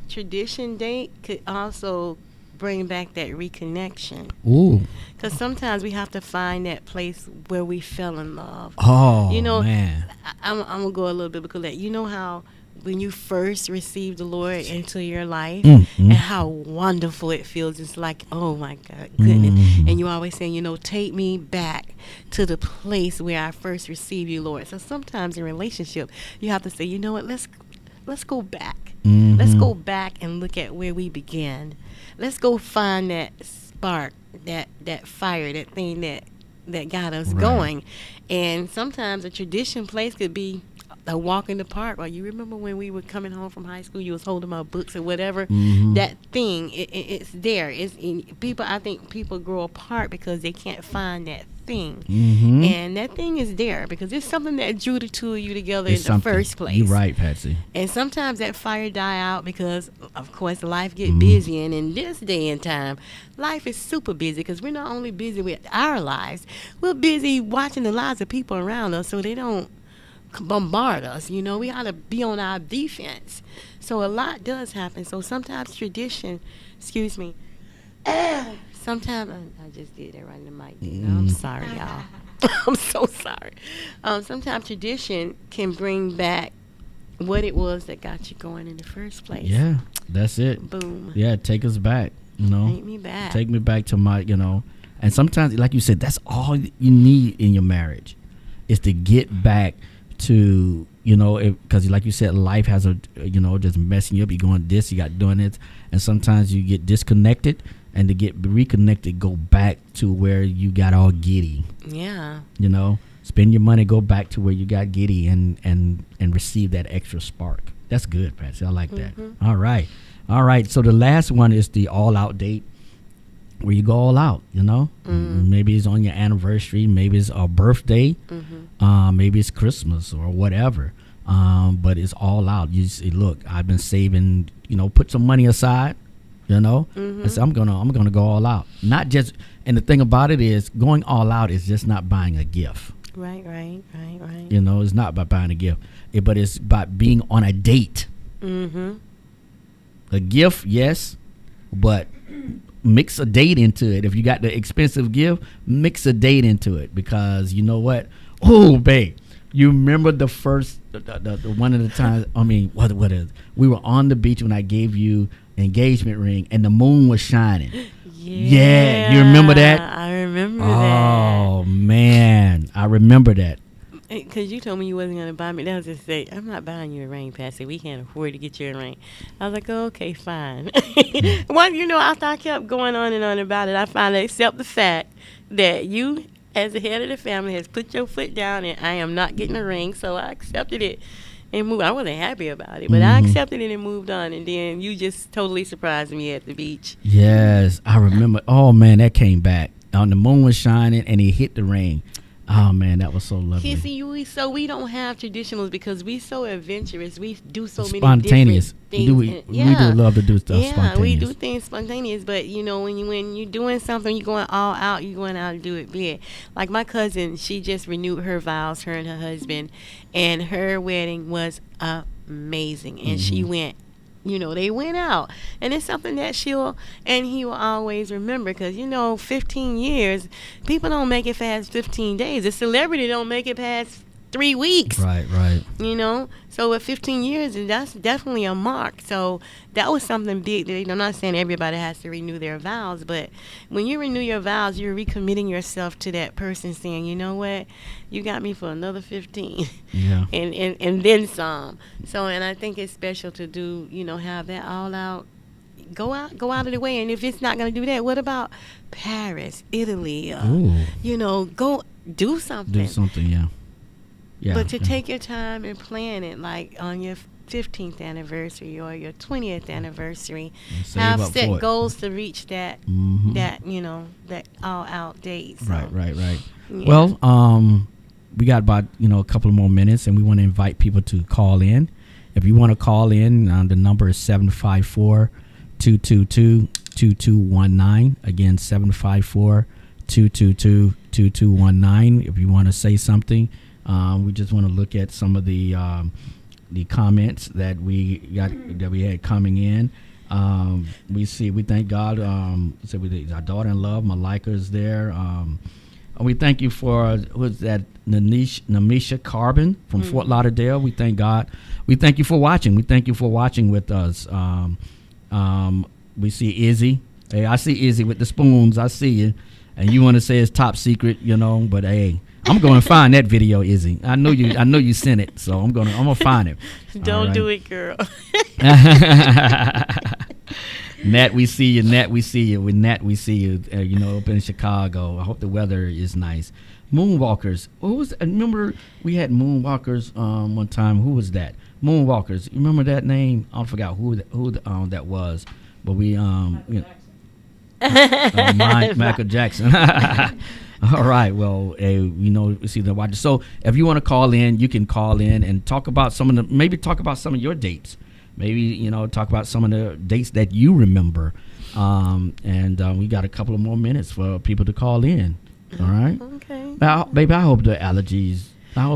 tradition date could also bring back that reconnection. Ooh. Because sometimes we have to find that place where we fell in love. Oh, man. I'm going to go a little bit because how when you first receive the Lord into your life and how wonderful it feels. It's like, oh, my God, goodness. And you always saying, take me back to the place where I first received you, Lord. So sometimes in relationship, you have to say, you know what, let's go back. Let's go back and look at where we began. Let's go find that spark, that fire, that thing that got us going. And sometimes a tradition place could be a walk in the park. Or you remember when we were coming home from high school, you was holding my books or whatever. That thing, it's there. I think people grow apart because they can't find that thing. And that thing is there because it's something that drew the two of you together in the first place. You're right, Patsy. And sometimes that fire die out because, of course, life get busy. And in this day and time, life is super busy because we're not only busy with our lives, we're busy watching the lives of people around us so they don't bombard us. We ought to be on our defense. So a lot does happen. So sometimes tradition, sometimes I just did that right in the mic. I'm sorry, y'all. I'm so sorry. Sometimes tradition can bring back what it was that got you going in the first place. Yeah, that's it. Boom. Yeah, take us back. Take me back. Take me back to my. And sometimes, like you said, that's all you need in your marriage, is to get back to because like you said, life has just messing you up. You're going this, you got doing it, and sometimes you get disconnected. And to get reconnected, go back to where you got all giddy. Yeah. Spend your money, go back to where you got giddy and receive that extra spark. That's good, Patsy. I like that. All right. So the last one is the all-out date, where you go all out, Maybe it's on your anniversary. Maybe it's a birthday. Maybe it's Christmas or whatever. But it's all out. You say, look, I've been saving, put some money aside You know, I said I'm gonna go all out. Not just, and the thing about it is, going all out is just not buying a gift. Right. You know, it's not about buying a gift, but it's about being on a date. A gift, yes, but mix a date into it. If you got the expensive gift, mix a date into it, because you know what? Oh, babe, you remember the first, the one of the times? I mean, what is? We were on the beach when I gave you engagement ring, and the moon was shining. Yeah, you remember that? I remember that. Oh man, I remember that. Because you told me you wasn't going to buy me. That was just say, I'm not buying you a ring, Pasty. We can't afford to get you a ring. I was like, oh, okay, fine. Well, you know, after I kept going on and on about it, I finally accept the fact that you, as the head of the family, has put your foot down, and I am not getting a ring. So I accepted it and moved. I wasn't happy about it, but I accepted it and moved on. And then you just totally surprised me at the beach. Yes, I remember. Oh man, that came back. The moon was shining, and he hit the ring. Oh man, that was so lovely. See, we don't have traditionals because we so adventurous. We do so many spontaneous different things. we do love to do stuff spontaneous. We do things spontaneous. But you know, when you're doing something, you're going all out. You're going out to do it big. Like my cousin, she just renewed her vows, her and her husband, and her wedding was amazing. And she went. You know, they went out, and it's something that he will always remember, because, you know, 15 years, people don't make it past 15 days. A celebrity don't make it past 3 weeks. Right. You know, so with 15 years, that's definitely a mark. So that was something big. I'm not saying everybody has to renew their vows, but when you renew your vows, you're recommitting yourself to that person, saying, you know what, you got me for another 15. Yeah. and then some. So, and I think it's special to do, you know, have that all out. Go out of the way. And if it's not going to do that, what about Paris, Italy? You know, go do something. Yeah. But to take your time and plan it, like on your 15th anniversary or your 20th anniversary, have set goals to reach that, you know, that all-out date. So. Right. Yeah. Well, we got about, you know, a couple of more minutes, and we want to invite people to call in. If you want to call in, the number is 754-222-2219. Again, 754-222-2219. If you want to say something. We just want to look at some of the comments that we had coming in. We thank God. Our daughter-in-law, Malika, is there. We thank you for who's that? Namisha Carbon from Fort Lauderdale. We thank God. We thank you for watching. We thank you for watching with us. We see Izzy. Hey, I see Izzy with the spoons. I see you, and you want to say it's top secret, you know? But hey. I'm going to find that video, Izzy. I know you sent it, so I'm gonna find it. Don't do it, girl. Nat, we see you. With Nat, we see you. You know, up in Chicago. I hope the weather is nice. Moonwalkers. What was? Remember we had Moonwalkers one time. Who was that? Moonwalkers. You remember that name? I forgot who that was. But we Michael Jackson. All right. Well, you know, see the watch. So if you want to call in, you can call in and talk about some of your dates. Maybe, you know, talk about some of the dates that you remember. And we got a couple of more minutes for people to call in. All right. Okay. Baby, I hope the allergies. I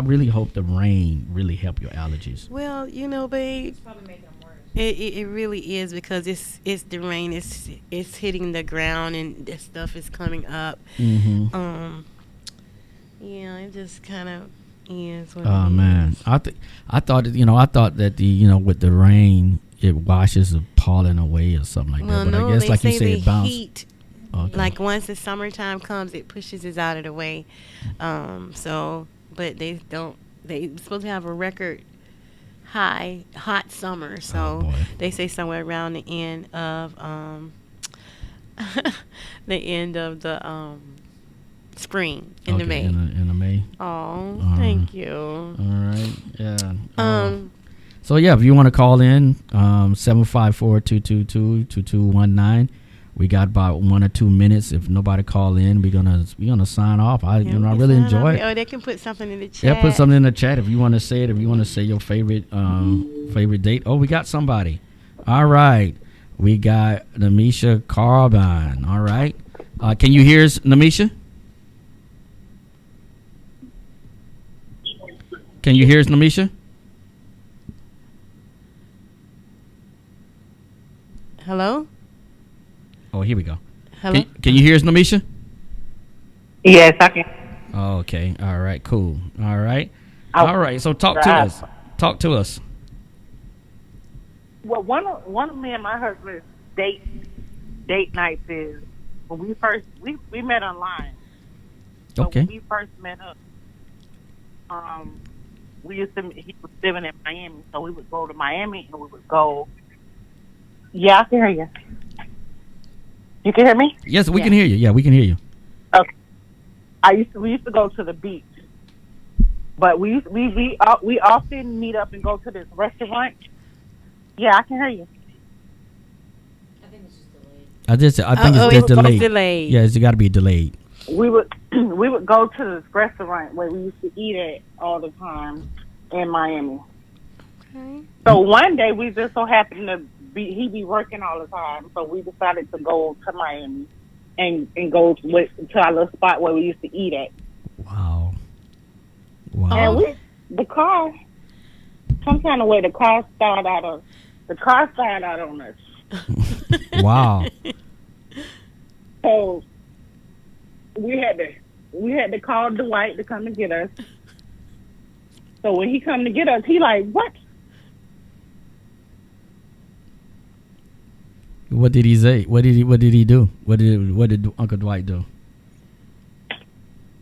really hope the rain really help your allergies. Well, you know, babe. It's probably making them worse. It really is, because it's the rain. It's hitting the ground, and this stuff is coming up. Yeah, it just kind of is what it is. Man, I thought that with the rain it washes the pollen away or something like that. But no, I guess, like you say, it bounces. Heat, like once the summertime comes, it pushes it out of the way. But they don't. They supposed to have a record hot summer, so they say somewhere around the end of the spring in the May. In the May. Oh, thank you. All right. Yeah. So yeah, if you want to call in, 754-222-2219. We got about 1 or 2 minutes. If nobody call in, we're gonna sign off. I really enjoy it. Oh, they can put something in the chat. Yeah, put something in the chat if you want to say it. If you want to say your favorite date. Oh, we got somebody. All right. We got Namisha Carbine. All right. Can you hear us, Namisha? Can you hear us, Namisha? Hello? Oh, here we go. Hello? Can you hear us, Namisha? Yes, I can. Oh, okay. All right. Cool. All right. I'll All right. So talk to us. Talk to us. Well, one of me and my husband's date nights is when we met online. So Okay. when we first met up, he was living in Miami, so we would go to Miami and we would go. Yeah, I can hear you. You can hear me? Yes, we can hear you. Yeah, we can hear you. Okay. We used to go to the beach, but we often meet up and go to this restaurant. Yeah, I can hear you. I think it's just delayed. Delayed. Yeah, it's got to be delayed. We would go to this restaurant where we used to eat at all the time in Miami. Okay. So one day we just so happened to he be working all the time, so we decided to go to Miami and go to our little spot where we used to eat at. Wow. And the car, some kind of way the car started out on us. Wow. So we had to call Dwight to come and get us. So when he come to get us, he like, what? What did he say? What did he do? What did Uncle Dwight do?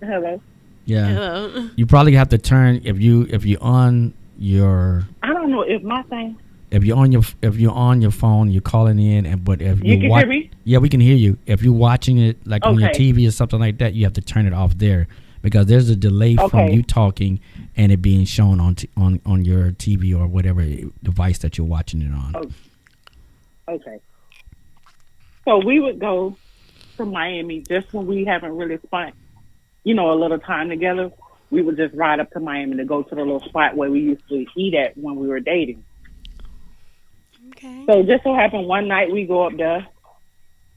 Hello. Yeah. Hello. You probably have to turn if you on your. I don't know if my thing. If you're on your phone, you're calling in, but if You can hear me? Yeah, we can hear you. If you're watching it like on your Okay. TV or something like that, you have to turn it off there because there's a delay from Okay. you talking and it being shown on your TV or whatever device that you're watching it on. Okay. So we would go to Miami just when we haven't really spent, a little time together. We would just ride up to Miami to go to the little spot where we used to eat at when we were dating. Okay. So just so happened one night we go up there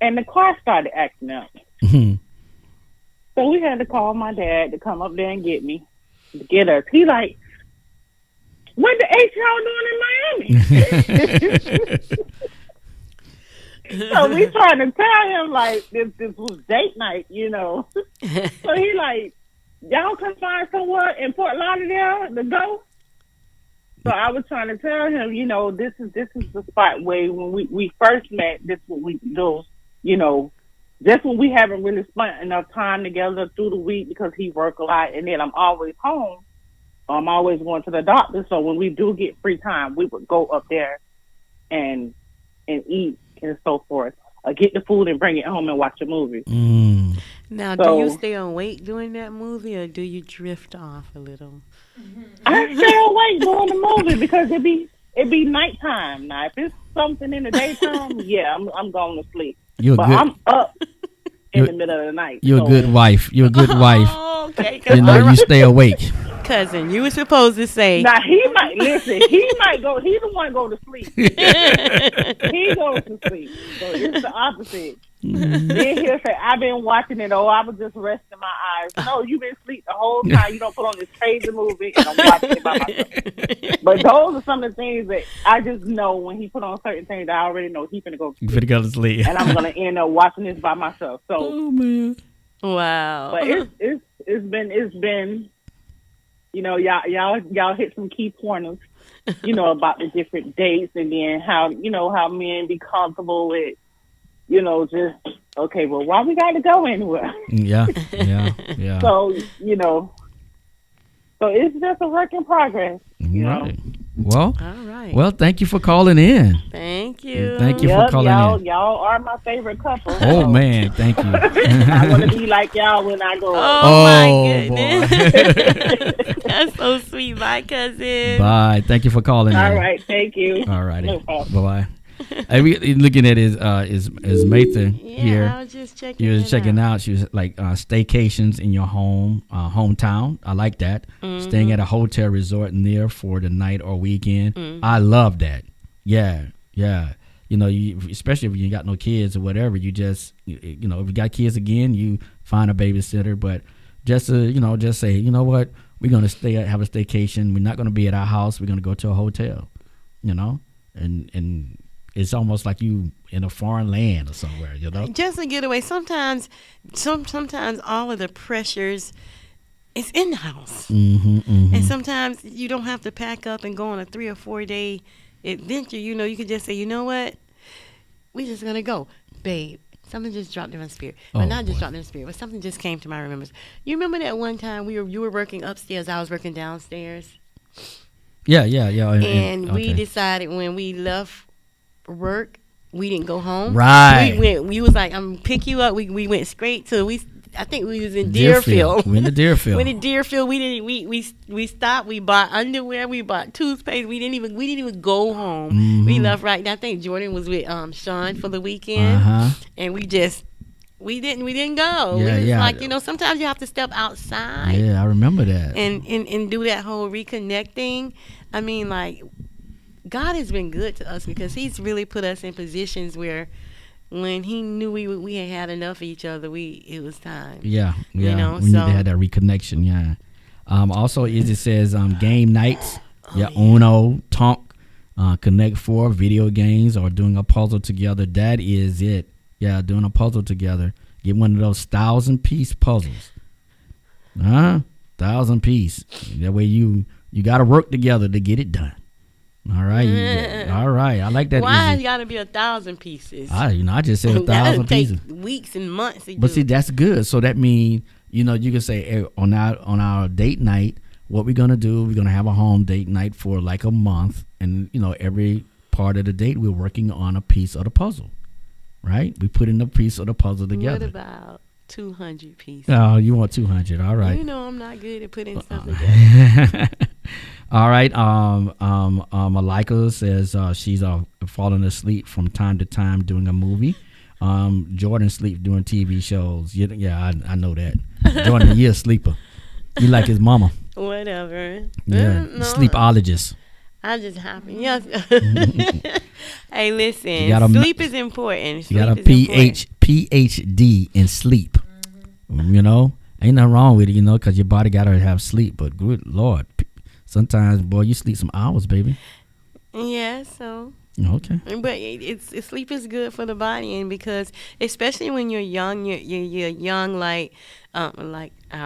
and the car started acting up. So we had to call my dad to come up there and get us. He like, what the H y'all doing in Miami? So we trying to tell him like this was date night, So he like, y'all can find somewhere in Fort Lauderdale to go. So I was trying to tell him, this is the spot where when we first met, this is what we do, just when we haven't really spent enough time together through the week because he work a lot and then I'm always home. I'm always going to the doctor. So when we do get free time, we would go up there and eat and so forth. Get the food and bring it home and watch a movie. Now, So- do you stay awake during that movie or do you drift off a little? I stay awake during the movie because it be nighttime. Now, if it's something in the daytime, yeah, I'm going to sleep. You're But good. I'm up in You're- the middle of the night. You're a so- good wife. You're a good wife. Oh, okay. You stay awake. Cousin, you were supposed to say. Now he might listen. He might go. He the one go to sleep. He goes to sleep. So it's the opposite. Then he'll say, "I've been watching it. Oh, I was just resting my eyes." No, you've been asleep the whole time. You don't put on this crazy movie and I'm watching it by myself. But those are some of the things that I just know when he put on certain things. I already know he's gonna go to You sleep, finna go to sleep. and I'm gonna end up watching this by myself. So, Oh man. Wow. but it's been. Y'all hit some key pointers, about the different dates and then how men be comfortable with, just, okay, well, why we got to go anywhere? Yeah. So, so it's just a work in progress, Right. Well, All right. well, thank you for calling in. Thank you. Thank you for calling in. Y'all are my favorite couple. Oh So man, thank you. I want to be like y'all when I grow up. Oh, my Oh, goodness. That's so sweet. Bye, cousin. Bye. Thank you for calling in. All right, thank you. All righty. No Bye problem. bye. Hey, we looking at his Mathan Yeah, here. I was just checking. You was it checking out. out. She was like staycations in your hometown. I like that. Staying at a hotel resort near for the night or weekend. I love that. Yeah. you especially if you got no kids or whatever, you just if you got kids again, you find a babysitter. But just just say, you know what, we're gonna have a staycation. We're not gonna be at our house. We're gonna go to a hotel. And it's almost like you in a foreign land or somewhere. Just a getaway. Sometimes all of the pressures is in the house, and sometimes you don't have to pack up and go on a 3 or 4 day adventure. You can just say, you know what, we're just gonna go, babe. Something just dropped in my spirit. Dropped in my spirit, but something just came to my remembrance. You remember that one time you were working upstairs, I was working downstairs. Yeah. And we decided when we left work, we didn't go home. Right. We was like, I'm gonna pick you up. We went straight to I think we was in Deerfield. We in the Deerfield. We stopped. We bought underwear. We bought toothpaste. We didn't even go home. We left right now. I think Jordan was with Sean for the weekend, and we didn't go. Sometimes you have to step outside. Yeah, I remember that. And do that whole reconnecting. I mean, like, God has been good to us because He's really put us in positions where, when He knew we had enough of each other, it was time. Yeah. We need to have that reconnection. Yeah. Also, it says game nights. Uno, Tonk, Connect 4, video games, or doing a puzzle together. That is it. Yeah, doing a puzzle together. Get one of those 1,000-piece puzzles. 1,000-piece. That way you got to work together to get it done. All right. All right. I like that. Why it got to be 1,000 pieces? I just said 1,000 pieces. Weeks and months. But see, that's good. So that means, you can say, hey, on our date night, what we're going to do, we're going to have a home date night for like a month. And, every part of the date, we're working on a piece of the puzzle. Right? We put in a piece of the puzzle together. What about 200 pieces? Oh, you want 200. All right. I'm not good at putting stuff together. All right. Malika says she's falling asleep from time to time doing a movie. Jordan sleeps doing TV shows. Yeah, I know that. Jordan, you're a sleeper. You like his mama. Whatever. Yeah, sleepologist. I'm just happy. Yes. Hey, listen. Sleep is important. You got a PhD in sleep. Ain't nothing wrong with it, because your body got to have sleep. But good Lord, sometimes, boy, you sleep some hours, baby. Yeah, so. Okay. But sleep is good for the body, and because especially when you're young, you're young like our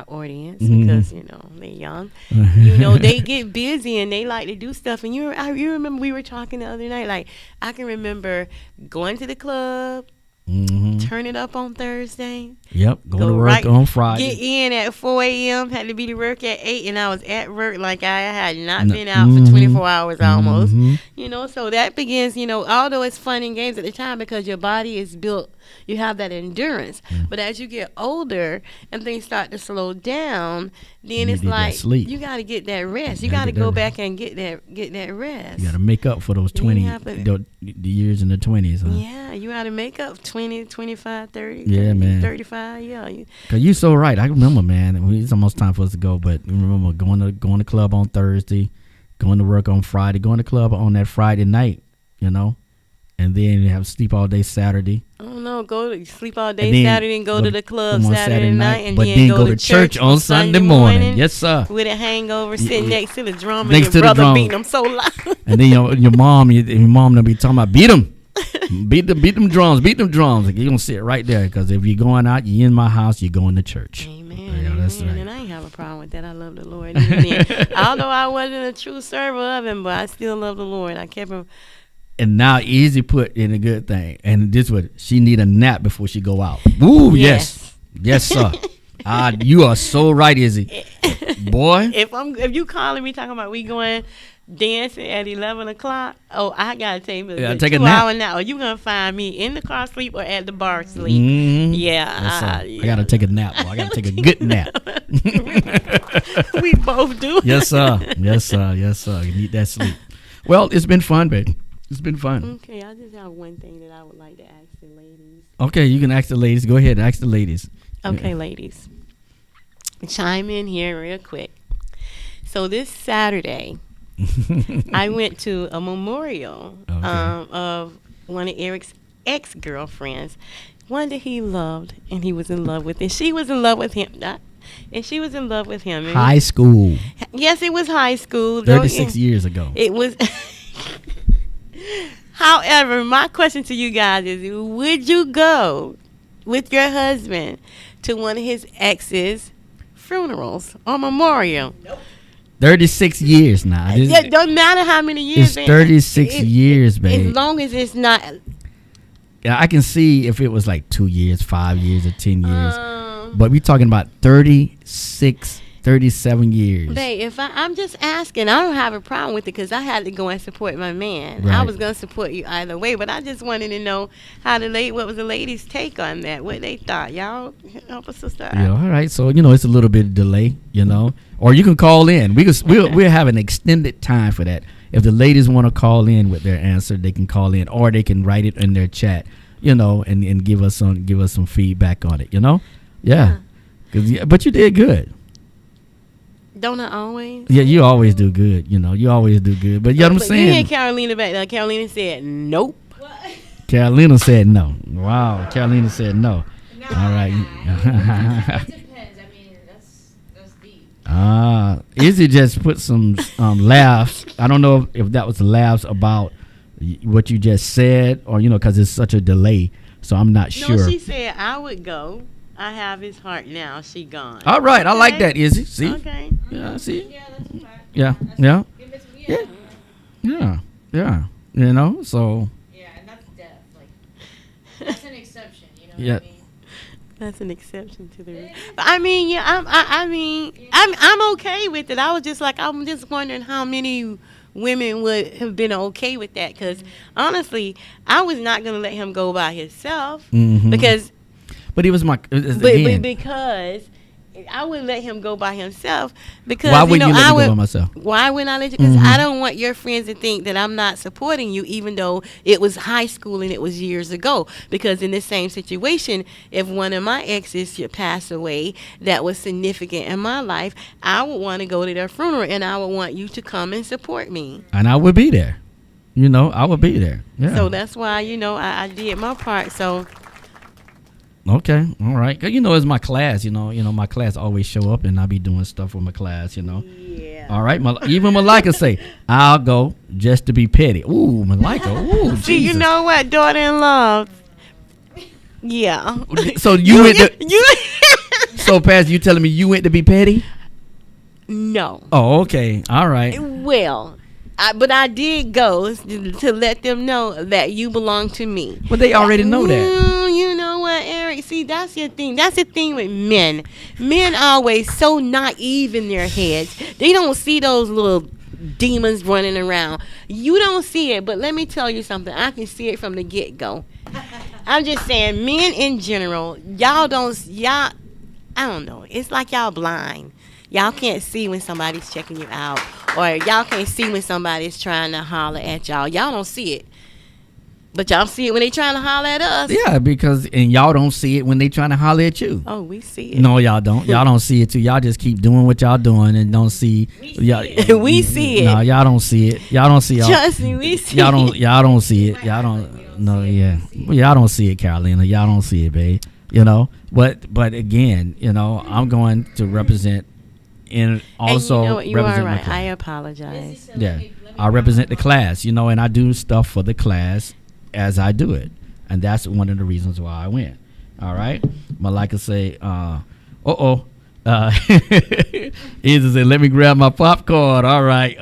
audience, because they're young. They get busy and they like to do stuff. And you remember we were talking the other night. Like, I can remember going to the club. Turn it up on Thursday. Yep. Go to work on Friday. Get in at 4 a.m. Had to be to work at 8, and I was at work like I had not been out for 24 hours almost. So that begins, although it's fun and games at the time because your body is built, you have that endurance. But as you get older and things start to slow down, then it's like you got to get that rest. You got to go back and get that rest. You got to make up for those 20 the years in the 20s. Huh? Yeah, you got to make up 20, 25, 30, yeah, 30, man. 35. Yeah. Cause you're so right. I remember, man. It's almost time for us to go, but remember going to club on Thursday, going to work on Friday, going to club on that Friday night, and then you have sleep all day Saturday. Oh no, go to sleep all day Saturday and go to the club Saturday night, and but then go to church on Sunday morning. Yes, sir. With a hangover, sitting next to the drummer, and your brother beating them so loud. And then your mom will be talking about beat them. beat them drums. Like, you're gonna sit right there, because if you're going out, you're in my house, you're going to church. Amen. Yeah, that's right. And I ain't have a problem with that. I love the Lord. Although I wasn't a true server of Him, but I still love the Lord. I kept Him. And now easy put in a good thing. And this would she need a nap before she go out. Ooh, yes, sir. You are so right, Izzy. Boy, if you calling me talking about we going dancing at 11 o'clock, I gotta take me a take a nap. 2 hour nap. Or you gonna find me in the car sleep or at the bar sleep. Yeah, I gotta take a nap. I gotta take a good nap. We both do. Yes, sir. You need that sleep. Well, it's been fun, baby. It's been fun. Okay, I just have one thing that I would like to ask the ladies. Okay, you can ask the ladies. Go ahead, ask the ladies. Okay, yeah. Ladies. Chime in here real quick. So this Saturday, I went to a memorial of one of Eric's ex-girlfriends, one that he loved and he was in love with, and she was in love with him. And she was in love with him. And high school. Yes, it was high school. 36 years ago. It was. However, my question to you guys is, would you go with your husband to one of his ex's funerals or memorial? Nope. 36 years now. It don't matter how many years. It's 36 years, babe. As long as it's not. Yeah, I can see if it was like 2 years, 5 years, or 10 years. But we're talking about 36, 37 years. Babe, if I'm just asking, I don't have a problem with it because I had to go and support my man. Right. I was going to support you either way, but I just wanted to know what was the ladies' take on that, what they thought. Y'all help us, sister. Yeah, all right. So, it's a little bit of delay, Or you can call in. We'll have an extended time for that. If the ladies want to call in with their answer, they can call in, or they can write it in their chat, and give us some feedback on it, Yeah. But you did good. Don't I always? Yeah, you always do good. You always do good. But you know what I'm saying? You hear Carolina back there. Carolina said nope. What? Carolina said no. Wow. Carolina said no. No, All right. it depends. I mean, that's deep. Izzy just put some laughs. I don't know if that was laughs about what you just said, or because it's such a delay. So I'm not sure. No, she said I would go. I have his heart now. She gone. All right, I like Okay. that, Izzy. See? Okay. Yeah, see? Yeah, that's a fact. Yeah, That's yeah. If it's, Yeah. yeah. Yeah. So. Yeah, and that's death. Like, that's an exception. You know Yeah. what I mean? That's an exception to the rule. But I mean, yeah, I'm okay with it. I was just like, I'm just wondering how many women would have been okay with that, because honestly, I was not going to let him go by himself because. But he was Because I wouldn't let him go by himself, because why wouldn't you let me go by myself? Why wouldn't I let you? Because I don't want your friends to think that I'm not supporting you, even though it was high school and it was years ago. Because in the same situation, if one of my exes should pass away that was significant in my life, I would want to go to their funeral, and I would want you to come and support me. And I would be there. I would be there. Yeah. So that's why, I did my part. So. Okay, all right. 'Cause it's my class. My class always show up, and I be doing stuff with my class. Yeah. All right. Even Malika say, "I'll go just to be petty." Ooh, Malika. Ooh, See, Jesus. you know what, daughter-in-law? Yeah. So you went to. So, Pasty, you telling me you went to be petty? No. Oh, okay. All right. Well, but I did go to let them know that you belong to me. But they already know that. You know what, Eric? See, that's your thing. That's the thing with men. Men always so naive in their heads. They don't see those little demons running around. You don't see it, but let me tell you something. I can see it from the get-go. I'm just saying, men in general, I don't know. It's like y'all blind. Y'all can't see when somebody's checking you out, or y'all can't see when somebody's trying to holler at y'all. Y'all don't see it. But y'all see it when they trying to holler at us. Yeah, and y'all don't see it when they trying to holler at you. Oh, we see it. No, y'all don't. Y'all don't see it too. Y'all just keep doing what y'all doing and don't see. We see it. No, y'all don't see it. Y'all don't see. Trust me, we see Y'all don't. it. Y'all don't see it. Y'all don't. No, yeah. Y'all don't see it, Carolina. Y'all don't see it, babe. But again, I'm going to represent, and also and you know what, you represent are my right. class. I apologize. Yeah, I represent the class, and I do stuff for the class as I do it, and that's one of the reasons why I went. All right, Malika say, Izzy said, "Let me grab my popcorn." All right,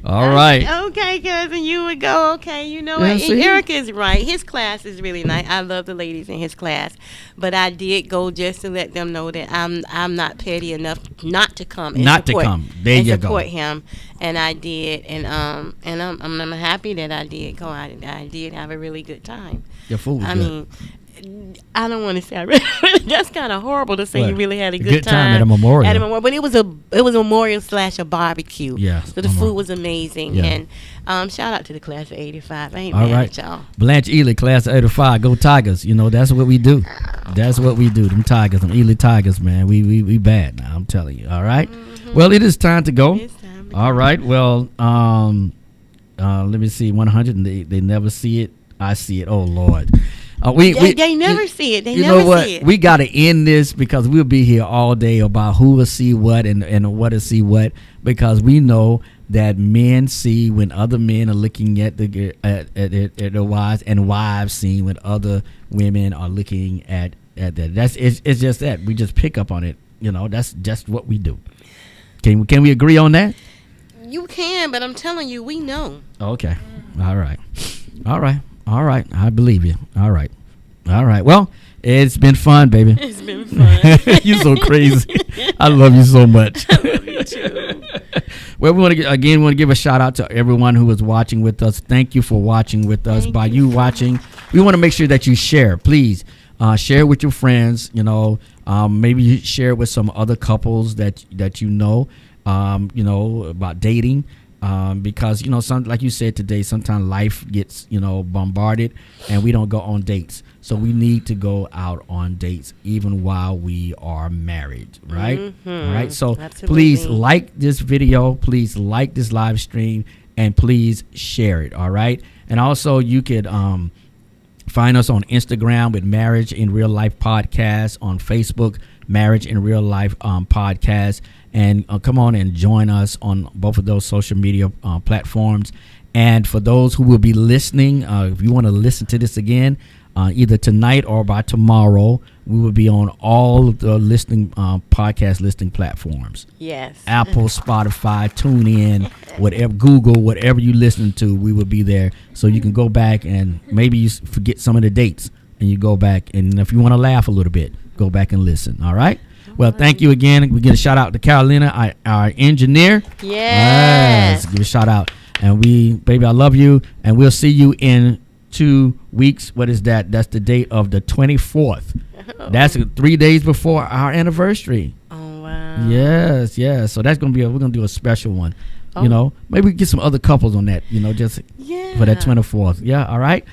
all right. Okay, cousin, you would go. Okay, you know Yeah, what? see? Eric is right. His class is really nice. I love the ladies in his class, but I did go just to let them know that I'm not petty enough not to come. And Not to support, come. There and you support go. him, and I did, and I'm happy that I did go. I did have a really good time. Your food was I good. mean, I don't want to say that's kind of horrible to say What? you really had a Good good time at a memorial. but it was a memorial / a barbecue. Yeah, So the memorial. food was amazing, Yeah. and shout out to the class of '85. I ain't All mad right. at y'all. Blanche Ely, class of 85, go Tigers. That's what we do. That's what we do. Them Tigers, them Ely Tigers, man. We bad now, I'm telling you. All right. Well, it is time to go. It's time to All right. Well, let me see. 100. They never see it. I see it. Oh Lord. They never see it. They you never know what? see it. We got to end this because we'll be here all day about who will see what and what to see what, because we know that men see when other men are looking at their wives, and wives see when other women are looking at that. It's just that we just pick up on it. You know, that's just what we do. Can we agree on that? You can, but I'm telling you, we know. Okay. All right. I believe you. All right. Well, it's been fun, baby. It's been fun. You're so crazy. I love you so much. I love you too. Well, we want to give a shout out to everyone who is watching with us. Thank you for watching with us. By you watching, we want to make sure that you share. Please share with your friends. You know, maybe you share it with some other couples that you know about dating. Because, you know, like you said today, sometimes life gets, bombarded and we don't go on dates. So we need to go out on dates even while we are married, right? Mm-hmm. All right. So Absolutely. Please like this video. Please like this live stream and please share it. All right. And also you could find us on Instagram with Marriage in Real Life Podcast, on Facebook, Marriage in Real Life Podcast. And come on and join us on both of those social media platforms. And for those who will be listening, if you want to listen to this again, either tonight or by tomorrow, we will be on all of the podcast listening platforms. Yes. Apple, Spotify, TuneIn, whatever, Google, whatever you listen to, we will be there. So you can go back and maybe you forget some of the dates and you go back. And if you want to laugh a little bit, go back and listen. All right. Well, thank you again. We get a shout out to Carolina, our engineer. Yes. Give a shout out. And baby, I love you. And we'll see you in 2 weeks. What is that? That's the date of the 24th. Oh. That's 3 days before our anniversary. Oh, wow. Yes. So that's we're gonna do a special one. Oh. You know, maybe we get some other couples on that. Just for that 24th. Yeah. All right.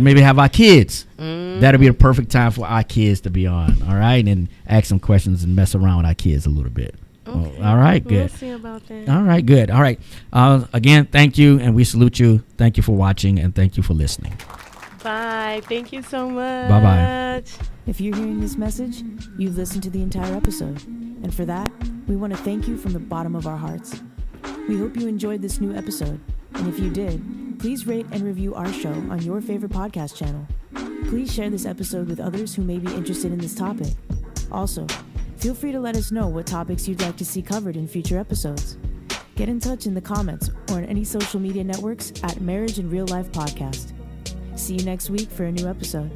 Maybe have our kids. That'll be the perfect time for our kids to be on. All right, and ask some questions and mess around with our kids a little bit. Okay. All right. Good. We'll see about that. All right. Good. All right. Again, thank you, and we salute you. Thank you for watching, and thank you for listening. Bye. Thank you so much. Bye-bye. If you're hearing this message, you've listened to the entire episode. And for that, we want to thank you from the bottom of our hearts. We hope you enjoyed this new episode. And if you did, please rate and review our show on your favorite podcast channel. Please share this episode with others who may be interested in this topic. Also, feel free to let us know what topics you'd like to see covered in future episodes. Get in touch in the comments or on any social media networks at Marriage in Real Life Podcast. See you next week for a new episode.